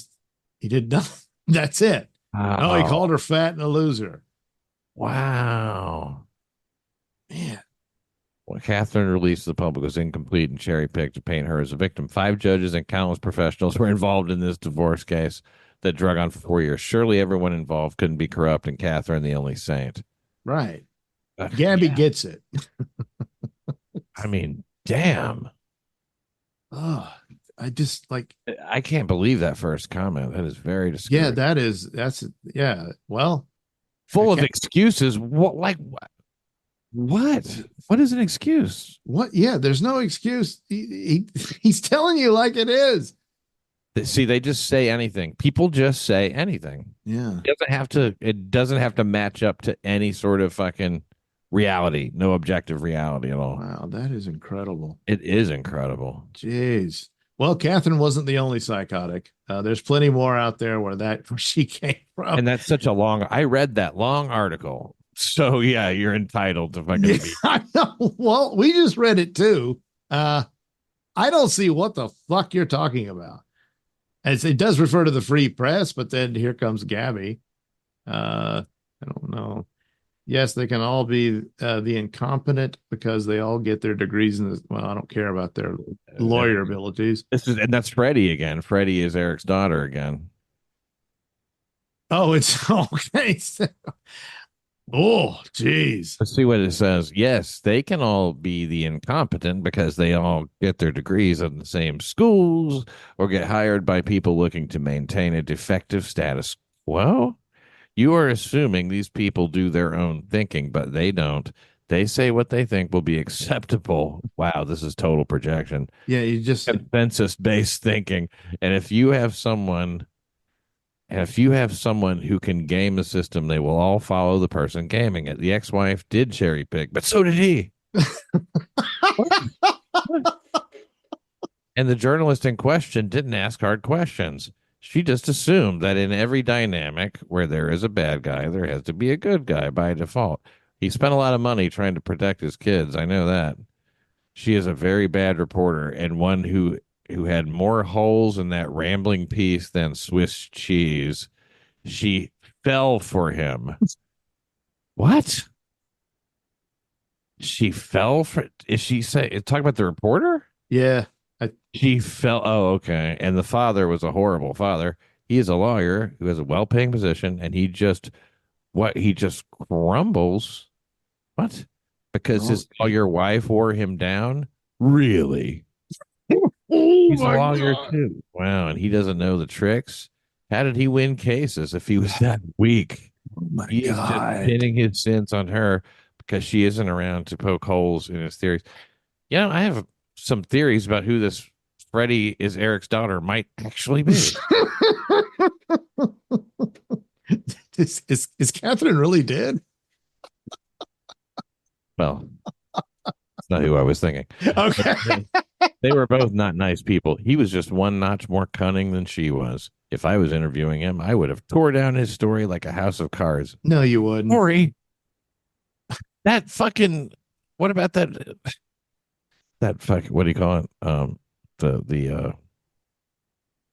did nothing. That's it. Oh, he Wow. called her fat and a loser. Wow. Man, Well, Catherine released to the public was incomplete and cherry picked to paint her as a victim. 5 judges and countless professionals were involved in this divorce case that drug on for 4 years. Surely everyone involved couldn't be corrupt, and Catherine the only saint. right. Gabby Yeah. gets it. I mean, damn. Oh, I just like, I can't believe that first comment. That is very yeah, discouraging. that's, yeah. Well, I Full of can't, excuses. What? Like what? What is an excuse? what? Yeah, there's no excuse. He's telling you like it is. See, they just say anything. People just say anything. Yeah. It doesn't have to. It doesn't have to match up to any sort of fucking reality. No objective reality at all. Wow, that is incredible. It is incredible. Jeez. Well, Catherine wasn't the only psychotic. There's plenty more out there where she came from. And that's such a long. I read that long article. So yeah, you're entitled to fucking Yeah, be. I know. Well, we just read it too. I don't see what the fuck you're talking about. As it does refer to the free press, but then here comes Gabby. I don't know. Yes, they can all be the incompetent because they all get their degrees in this. Well, I don't care about their lawyer abilities. This is and that's Freddie again. Freddie is Eric's daughter again. Oh, it's okay. Oh, geez. Let's see what it says. Yes, they can all be the incompetent because they all get their degrees in the same schools or get hired by people looking to maintain a defective status quo. You are assuming these people do their own thinking, but they don't. They say what they think will be acceptable. Wow, this is total projection. Yeah, you just Consensus based thinking. And if you have someone who can game the system, they will all follow the person gaming it. The ex-wife did cherry pick, but so did he. What? What? And the journalist in question didn't ask hard questions. She just assumed that in every dynamic where there is a bad guy, there has to be a good guy by default. He spent a lot of money trying to protect his kids. I know that. She is a very bad reporter and one who had more holes in that rambling piece than Swiss cheese. She fell for him. What? She fell for? Is she say talk about the reporter? yeah. I, She fell. Oh, okay. And the father was a horrible father. He is a lawyer who has a well-paying position, and he just what? He just crumbles. What? Because oh, his lawyer wife wore him down. Really? oh He's a my lawyer god. too. Wow, and he doesn't know the tricks. How did he win cases if he was that weak? Oh my He is just god. pinning his sins on her because she isn't around to poke holes in his theories. I have some theories about who this Freddie is Eric's daughter might actually be. Is Catherine really dead? Well, that's not who I was thinking. But Okay. they were both not nice people. He was just one notch more cunning than she was. If I was interviewing him, I would have tore down his story like a house of cards. No, you wouldn't. Story, that fucking. What about that fucking? What do you call it? The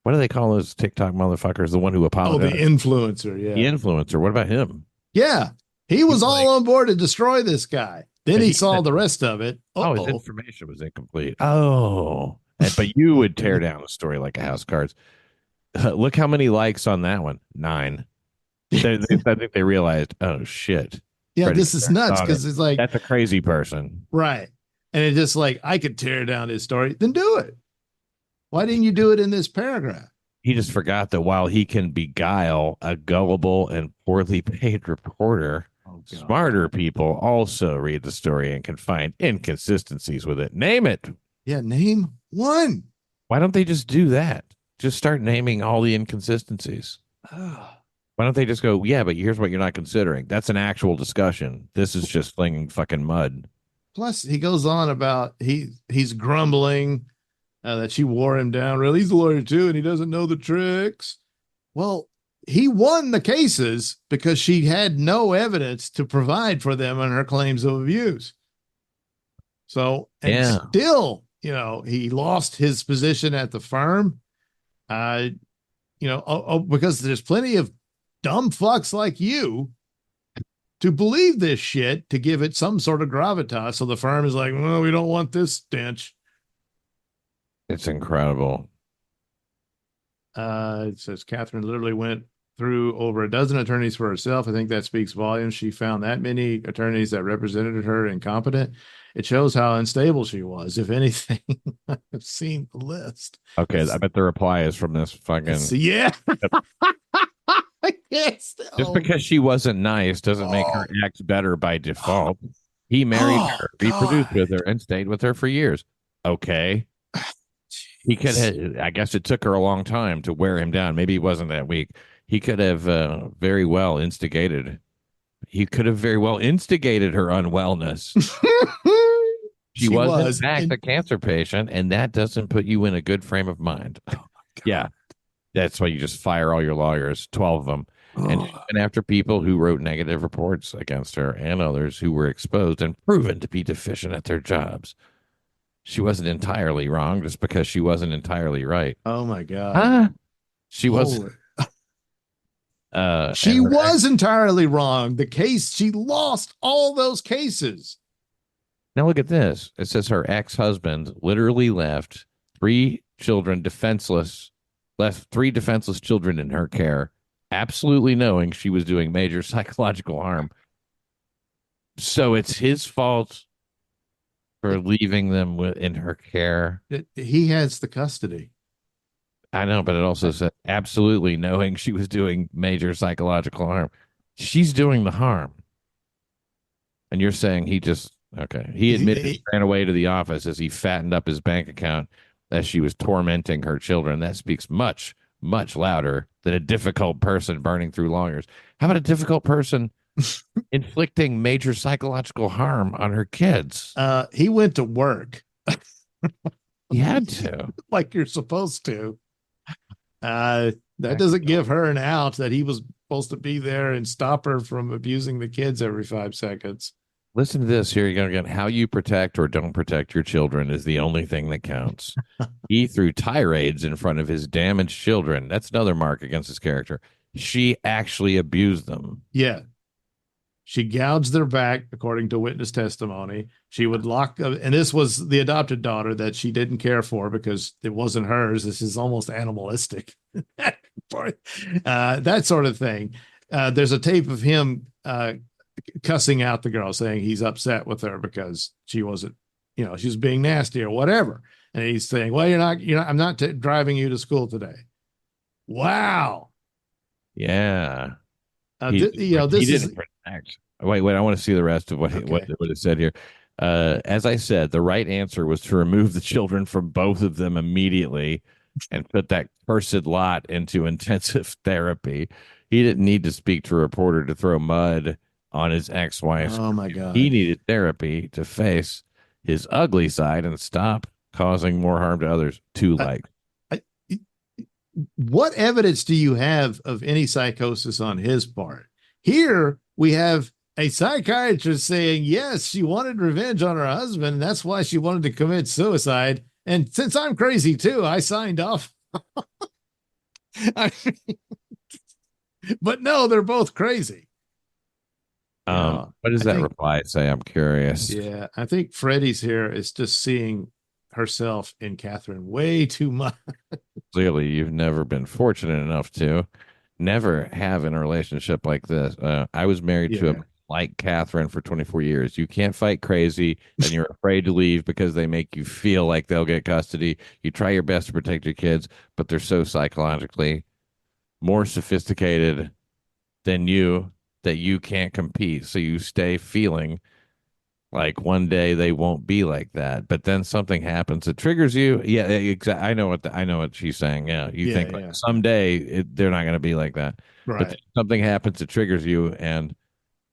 what do they call those TikTok motherfuckers? The one who Oh, the apologized. influencer. The Yeah. influencer. What about him? Yeah. He He's was all like, on board to destroy this guy. Then but he he saw said, the rest of it. oh, his Oh. information was incomplete. Oh, but you would tear down a story like a house of cards. Look how many likes on that one. 9. I think they realized, oh shit, Yeah, Freddie this is nuts daughter. because it's like, That's a crazy person. right. And it's just like, I could tear down his story. Then do it. Why didn't you do it in this paragraph? He just forgot that while he can beguile a gullible and poorly paid reporter, Oh, God. smarter people also read the story and can find inconsistencies with it. Name it. Yeah, name one. Why don't they just do that? Just start naming all the inconsistencies. Oh. Why don't they just go, yeah, but here's what you're not considering. That's an actual discussion. This is just flinging fucking mud. Plus, he goes on about he's grumbling that she wore him down. Really, he's a lawyer too, and he doesn't know the tricks. Well, he won the cases because she had no evidence to provide for them on her claims of abuse. So, and Yeah. still, he lost his position at the firm. Because there's plenty of dumb fucks like you to believe this shit to give it some sort of gravitas. So the firm is like, well, we don't want this stench. It's incredible. It says Catherine literally went through over a dozen attorneys for herself. I think that speaks volumes. She found that many attorneys that represented her incompetent. It shows how unstable she was. If anything, I've seen the list. Okay, I bet the reply is from this fucking. Yeah. Yes. Just because she wasn't nice doesn't make her act better by default. He married her, reproduced with her, and stayed with her for years. Okay. He could have, I guess it took her a long time to wear him down. Maybe he wasn't that weak. He could have very well instigated. He could have very well instigated her unwellness. She was, in fact, a cancer patient, and that doesn't put you in a good frame of mind. Yeah. That's why you just fire all your lawyers, 12 of them. And after people who wrote negative reports against her and others who were exposed and proven to be deficient at their jobs. She wasn't entirely wrong just because she wasn't entirely right. Oh my God. Huh? She was. She was entirely wrong. The case, she lost all those cases. Now look at this. It says her ex-husband literally left 3 children defenseless, left 3 defenseless children in her care, absolutely knowing she was doing major psychological harm. So it's his fault for leaving them in her care. He has the custody. I know, but it also said absolutely knowing she was doing major psychological harm. She's doing the harm. And you're saying he just, okay. He admitted he ran away to the office as he fattened up his bank account as she was tormenting her children. That speaks much, much louder than a difficult person burning through lawyers. How about a difficult person inflicting major psychological harm on her kids? He went to work. He had to. Like you're supposed to. That doesn't give her an out that he was supposed to be there and stop her from abusing the kids every 5 seconds. Listen to this. Here you go again. How you protect or don't protect your children is the only thing that counts. He threw tirades in front of his damaged children. That's another mark against his character. She actually abused them. Yeah. She gouged their back, according to witness testimony. She would lock, and this was the adopted daughter that she didn't care for because it wasn't hers. This is almost animalistic. That sort of thing. There's a tape of him cussing out the girl, saying he's upset with her because she wasn't, she was being nasty or whatever. And he's saying, well, I'm not driving you to school today. Wow. Yeah. This is protect. Wait, I want to see the rest of what it said here. As I said, the right answer was to remove the children from both of them immediately and put that cursed lot into intensive therapy. He didn't need to speak to a reporter to throw mud on his ex-wife. Oh my God. He needed therapy to face his ugly side and stop causing more harm to others. What evidence do you have of any psychosis on his part? Here we have a psychiatrist saying, yes, she wanted revenge on her husband, and that's why she wanted to commit suicide. And since I'm crazy too, I signed off. But no, they're both crazy. What does that reply say? I'm curious. Yeah, I think Freddie's here is just seeing herself in Catherine way too much. Clearly, you've never been fortunate enough to never have in a relationship like this. I was married to a like Catherine for 24 years. You can't fight crazy and you're afraid to leave because they make you feel like they'll get custody. You try your best to protect your kids, but they're so psychologically more sophisticated than you that you can't compete. So you stay feeling like one day they won't be like that, but then something happens that triggers you. Yeah, exactly. I know what she's saying. Yeah, you think like someday they're not going to be like that, right? But something happens that triggers you, and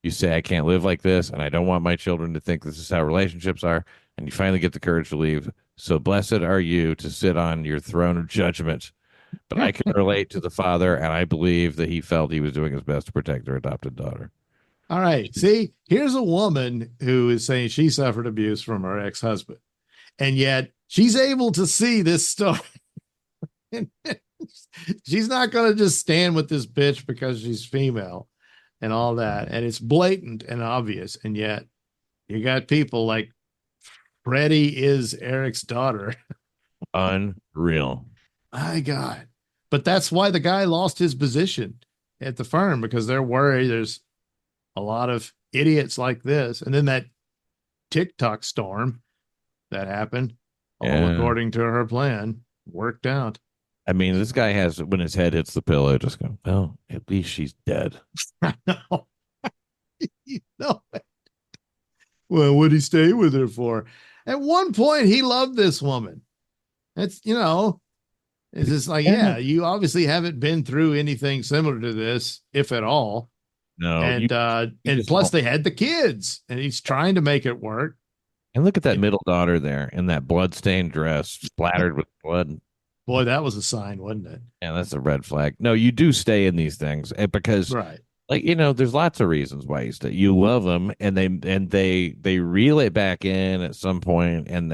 you say, "I can't live like this, and I don't want my children to think this is how relationships are." And you finally get the courage to leave. So blessed are you to sit on your throne of judgment. But I can relate to the father, and I believe that he felt he was doing his best to protect their adopted daughter. All right. See, here's a woman who is saying she suffered abuse from her ex-husband, and yet she's able to see this story. She's not going to just stand with this bitch because she's female and all that. And it's blatant and obvious. And yet you got people like Freddie is Eric's daughter. Unreal. My God. But that's why the guy lost his position at the firm, because they're worried there's a lot of idiots like this. And then that TikTok storm that happened, all according to her plan, worked out. I mean, this guy has, when his head hits the pillow, just go, well, at least she's dead. I know. You know it. Well, what'd he stay with her for? At one point, he loved this woman. It's, it's just like, yeah, you obviously haven't been through anything similar to this, if at all. No. And plus they had the kids, and he's trying to make it work. And look at that middle daughter there in that bloodstained dress splattered with blood. Boy, that was a sign, wasn't it? Yeah, that's a red flag. No, you do stay in these things because, right? Like, there's lots of reasons why you stay. You love them, and they reel it back in at some point, and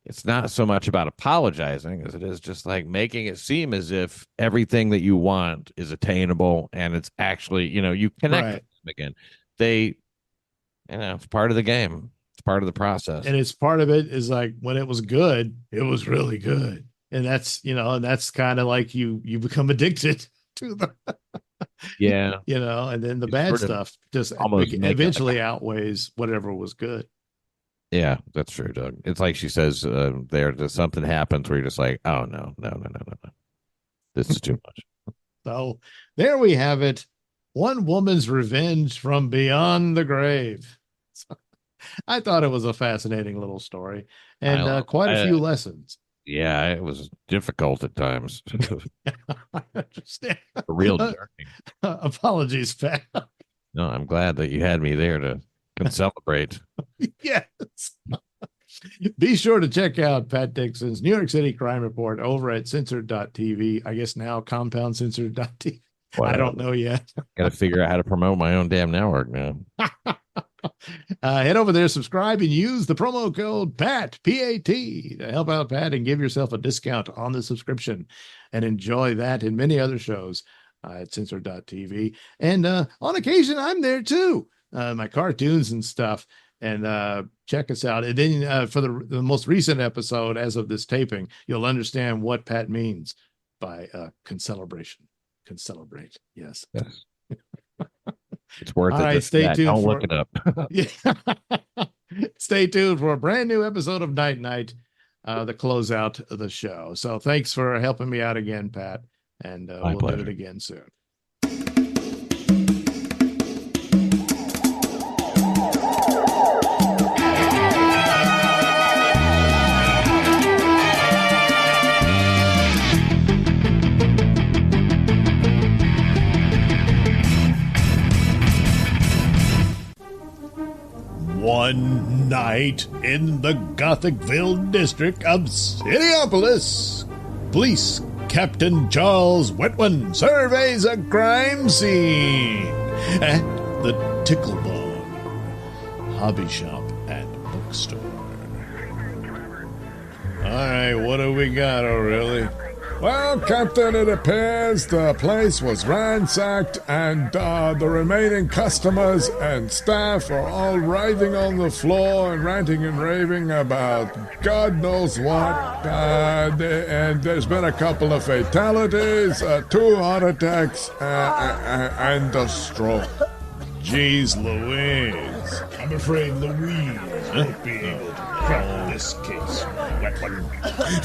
it's not so much about apologizing as it is just like making it seem as if everything that you want is attainable, and it's actually, you connect with them again. It's part of the game. It's part of the process. And it's part of it is like when it was good, it was really good. And that's, and that's kind of like you become addicted to the, and then the bad stuff just eventually outweighs whatever was good. Yeah, that's true, Doug. It's like she says something happens where you're just like, oh, no. This is too much. So there we have it. One woman's revenge from beyond the grave. So, I thought it was a fascinating little story and quite a few lessons. Yeah, it was difficult at times. I understand. A real journey. Apologies, Pat. No, I'm glad that you had me there to celebrate. Yes. Be sure to check out Pat Dixon's New York City Crime Report over at censored.tv. I guess now compoundcensored.tv. Well, I don't know yet. Got to figure out how to promote my own damn network now. Head over there, subscribe, and use the promo code PAT, P-A-T, to help out Pat and give yourself a discount on the subscription and enjoy that and many other shows at censored.tv. And on occasion, I'm there too. My cartoons and stuff. And check us out. And then for the most recent episode, as of this taping, you'll understand what Pat means by concelebration. Concelebrate. Yes. It's worth it. Right, stay tuned. Don't look it up. Yeah. Stay tuned for a brand new episode of Night Night, the closeout of the show. So thanks for helping me out again, Pat. And we'll do it again soon. One night in the Gothicville district of Citypolis, Police Captain Charles Wetman surveys a crime scene at the Ticklebone Hobby Shop and Bookstore. All right, what do we got, O'Reilly? Well, Captain, it appears the place was ransacked and the remaining customers and staff are all writhing on the floor and ranting and raving about God knows what. And there's been a couple of fatalities, 2 heart attacks, and a stroke. Jeez Louise. I'm afraid Louise won't be able to crack this case.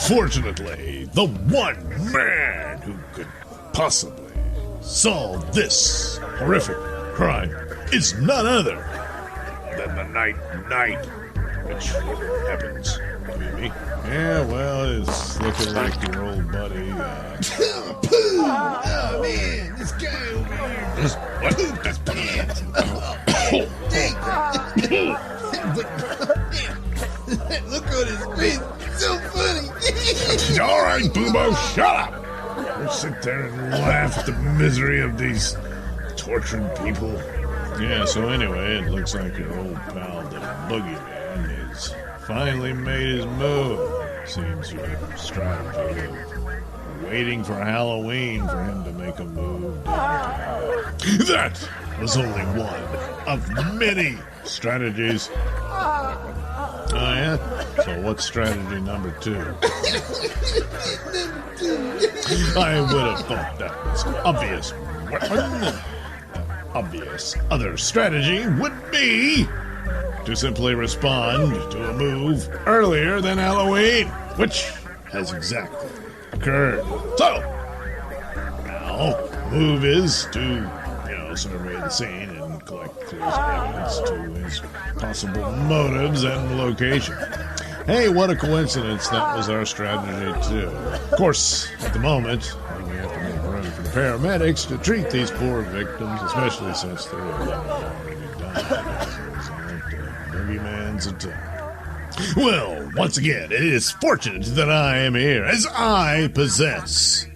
Fortunately, the one man who could possibly solve this horrific crime is none other than the Night, which happens to be me. Yeah, well, it's looking like your old buddy. Oh man, this guy over here just pooped his pants. Look on his face, it's so funny. All right, Boobo, shut up. We'll sit there and laugh at the misery of these tortured people. Yeah, so anyway, it looks like your old pal, the Bogey Man, has finally made his move. Seems your strategy of waiting for Halloween for him to make a move. That was only one of many strategies. Oh, yeah? So what's strategy number 2? I would have thought that was obvious. Obvious other strategy would be to simply respond to a move earlier than Halloween, which has exactly occurred. So, now, move is to, survey the scene and collect clues and evidence to his possible motives and location. Hey, what a coincidence. That was our strategy, too. Of course, at the moment, we have to make room for the paramedics to treat these poor victims, especially since 3 of them have already died as a result of Bogey Man's attack. Well, once again, it is fortunate that I am here, as I possess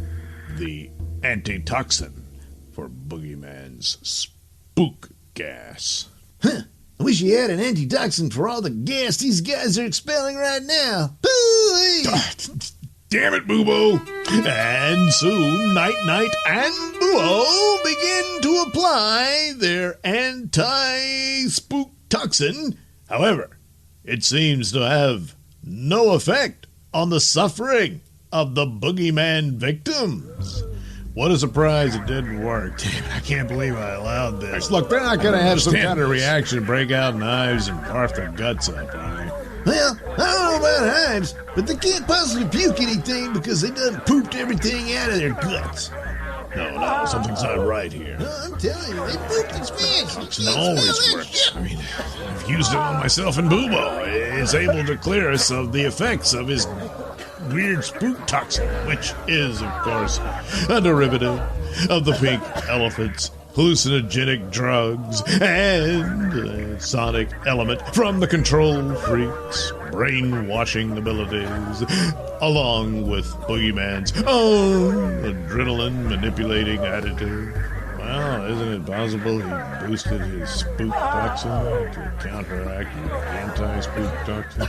the antitoxin for Bogey Man's spook gas. Huh. I wish you had an antitoxin for all the gas these guys are expelling right now. Boo-hoo! Damn it, Boo-Boo! And soon, Night and Boo-O begin to apply their anti-spook toxin. However, it seems to have no effect on the suffering of the Boogeyman victims. What a surprise it didn't work. Damn, I can't believe I allowed this. Look, they're not going to have some kind of reaction, break out knives, and barf their guts up, are they? Well, I don't know about hives, but they can't possibly puke anything because they done pooped everything out of their guts. No, something's not right here. I'm telling you, they pooped expansion. Toxin always works. I mean, I've used it on myself and Boobo. It's able to clear us of the effects of his weird spook toxin, which is, of course, a derivative of the pink elephant's hallucinogenic drugs and a sonic element from the Control Freak's brainwashing abilities, along with Bogey Man's own adrenaline manipulating attitude. Well, isn't it possible he boosted his spook toxin to counteract the anti-spook toxin?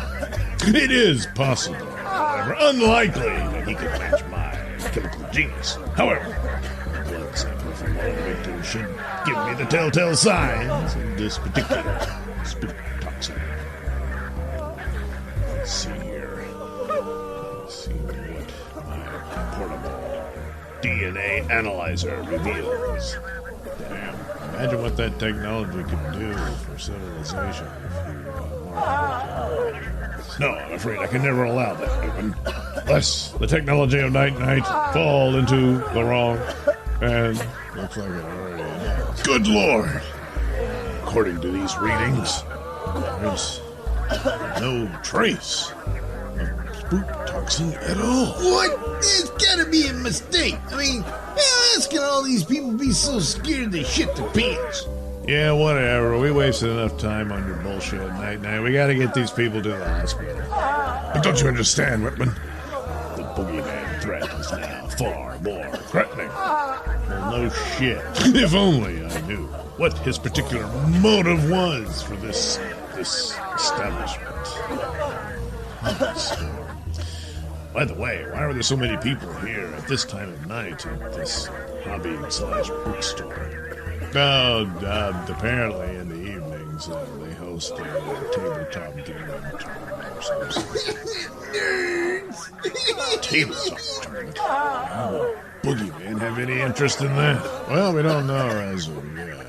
It is possible, however, unlikely that he could match my chemical genius. However, the blood sample from one of the victims should give me the telltale signs of this particular spook toxin. Let's see here. Let's see what my portable DNA analyzer reveals. Damn. Imagine what that technology could do for civilization if you market it. No, I'm afraid I can never allow that, Newman. Lest the technology of Night fall into the wrong and looks like it already has. Good Lord! According to these readings, there's no trace of spook toxin at all. What? There's gotta be a mistake. I mean, how can all these people be so scared they shit their pants? Yeah, whatever. We wasted enough time on your bullshit, Night. We gotta get these people to the hospital. But don't you understand, Whitman? The boogeyman threat is now far more threatening. Well, no shit. If only I knew what his particular motive was for this establishment. By the way, why are there so many people here at this time of night at this hobby/bookstore? Apparently in the evenings they host a tabletop gaming tournament or something. Nerds! Tabletop tournament? Oh, Boogeyman have any interest in that? Well, we don't know as of yet.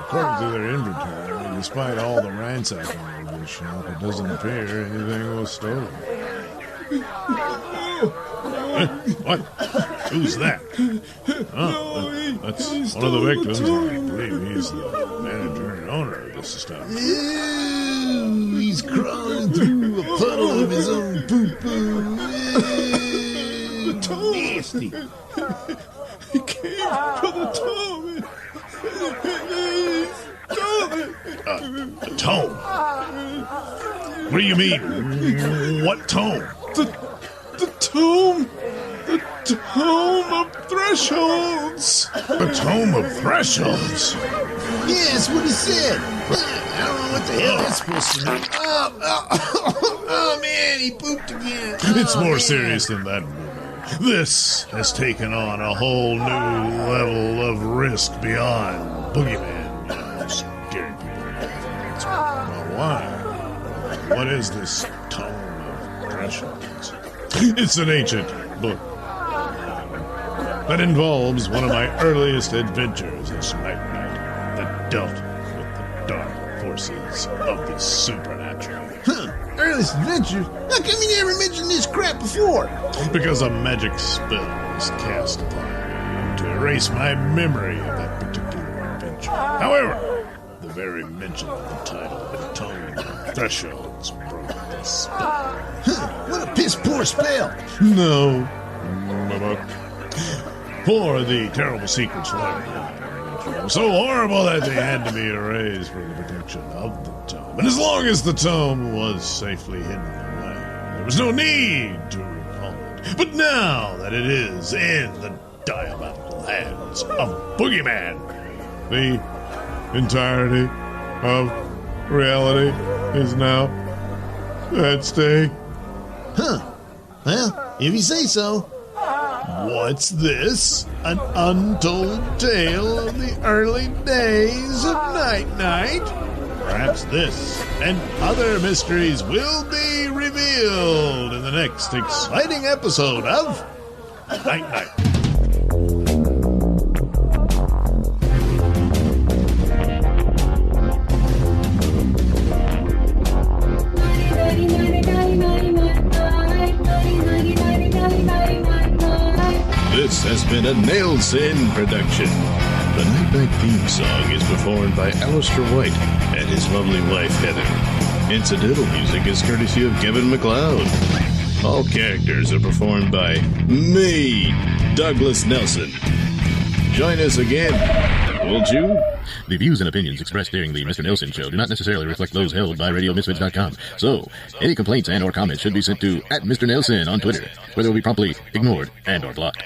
According to their inventory, despite all the ransacking of this shop, it doesn't appear anything was stolen. What? Who's that? Oh, that's one of the victims. I believe he's the manager and owner of this establishment. Ew, he's crawling through a puddle of his own poo-poo. Nasty. He came for the tome. A tome? What do you mean? What tome? The tome. The Tome of Thresholds. The Tome of Thresholds? Yeah, that's what he said. I don't know what the hell that's supposed to mean. Oh, man, he pooped again. It's more serious than that, movie. This has taken on a whole new level of risk beyond Boogeyman. Scaring people. But why? What is this Tome of Thresholds? It's an ancient book that involves one of my earliest adventures as Night that dealt with the dark forces of the supernatural. Earliest adventures? How come you never mentioned this crap before? Because a magic spell was cast upon me to erase my memory of that particular adventure. However, the very mention of the title of Tome of Thresholds broke the spell. What a piss-poor spell. No. For the terrible secrets learned were so horrible that they had to be erased for the protection of the tome. And as long as the tome was safely hidden away, there was no need to recall it. But now that it is in the diabolical hands of Boogeyman, the entirety of reality is now at stake. Well, if you say so. What's this? An untold tale of the early days of Night? Perhaps this and other mysteries will be revealed in the next exciting episode of Night. This has been been a Nailsin production. The Night Night theme song is performed by Alistair White and his lovely wife, Heather. Incidental music is courtesy of Kevin MacLeod. All characters are performed by me, Douglas Nelson. Join us again, won't you? The views and opinions expressed during the Mr. Nailsin Show do not necessarily reflect those held by RadioMisfits.com. So, any complaints and or comments should be sent to @Mr. Nailsin on Twitter, where they will be promptly ignored and or blocked.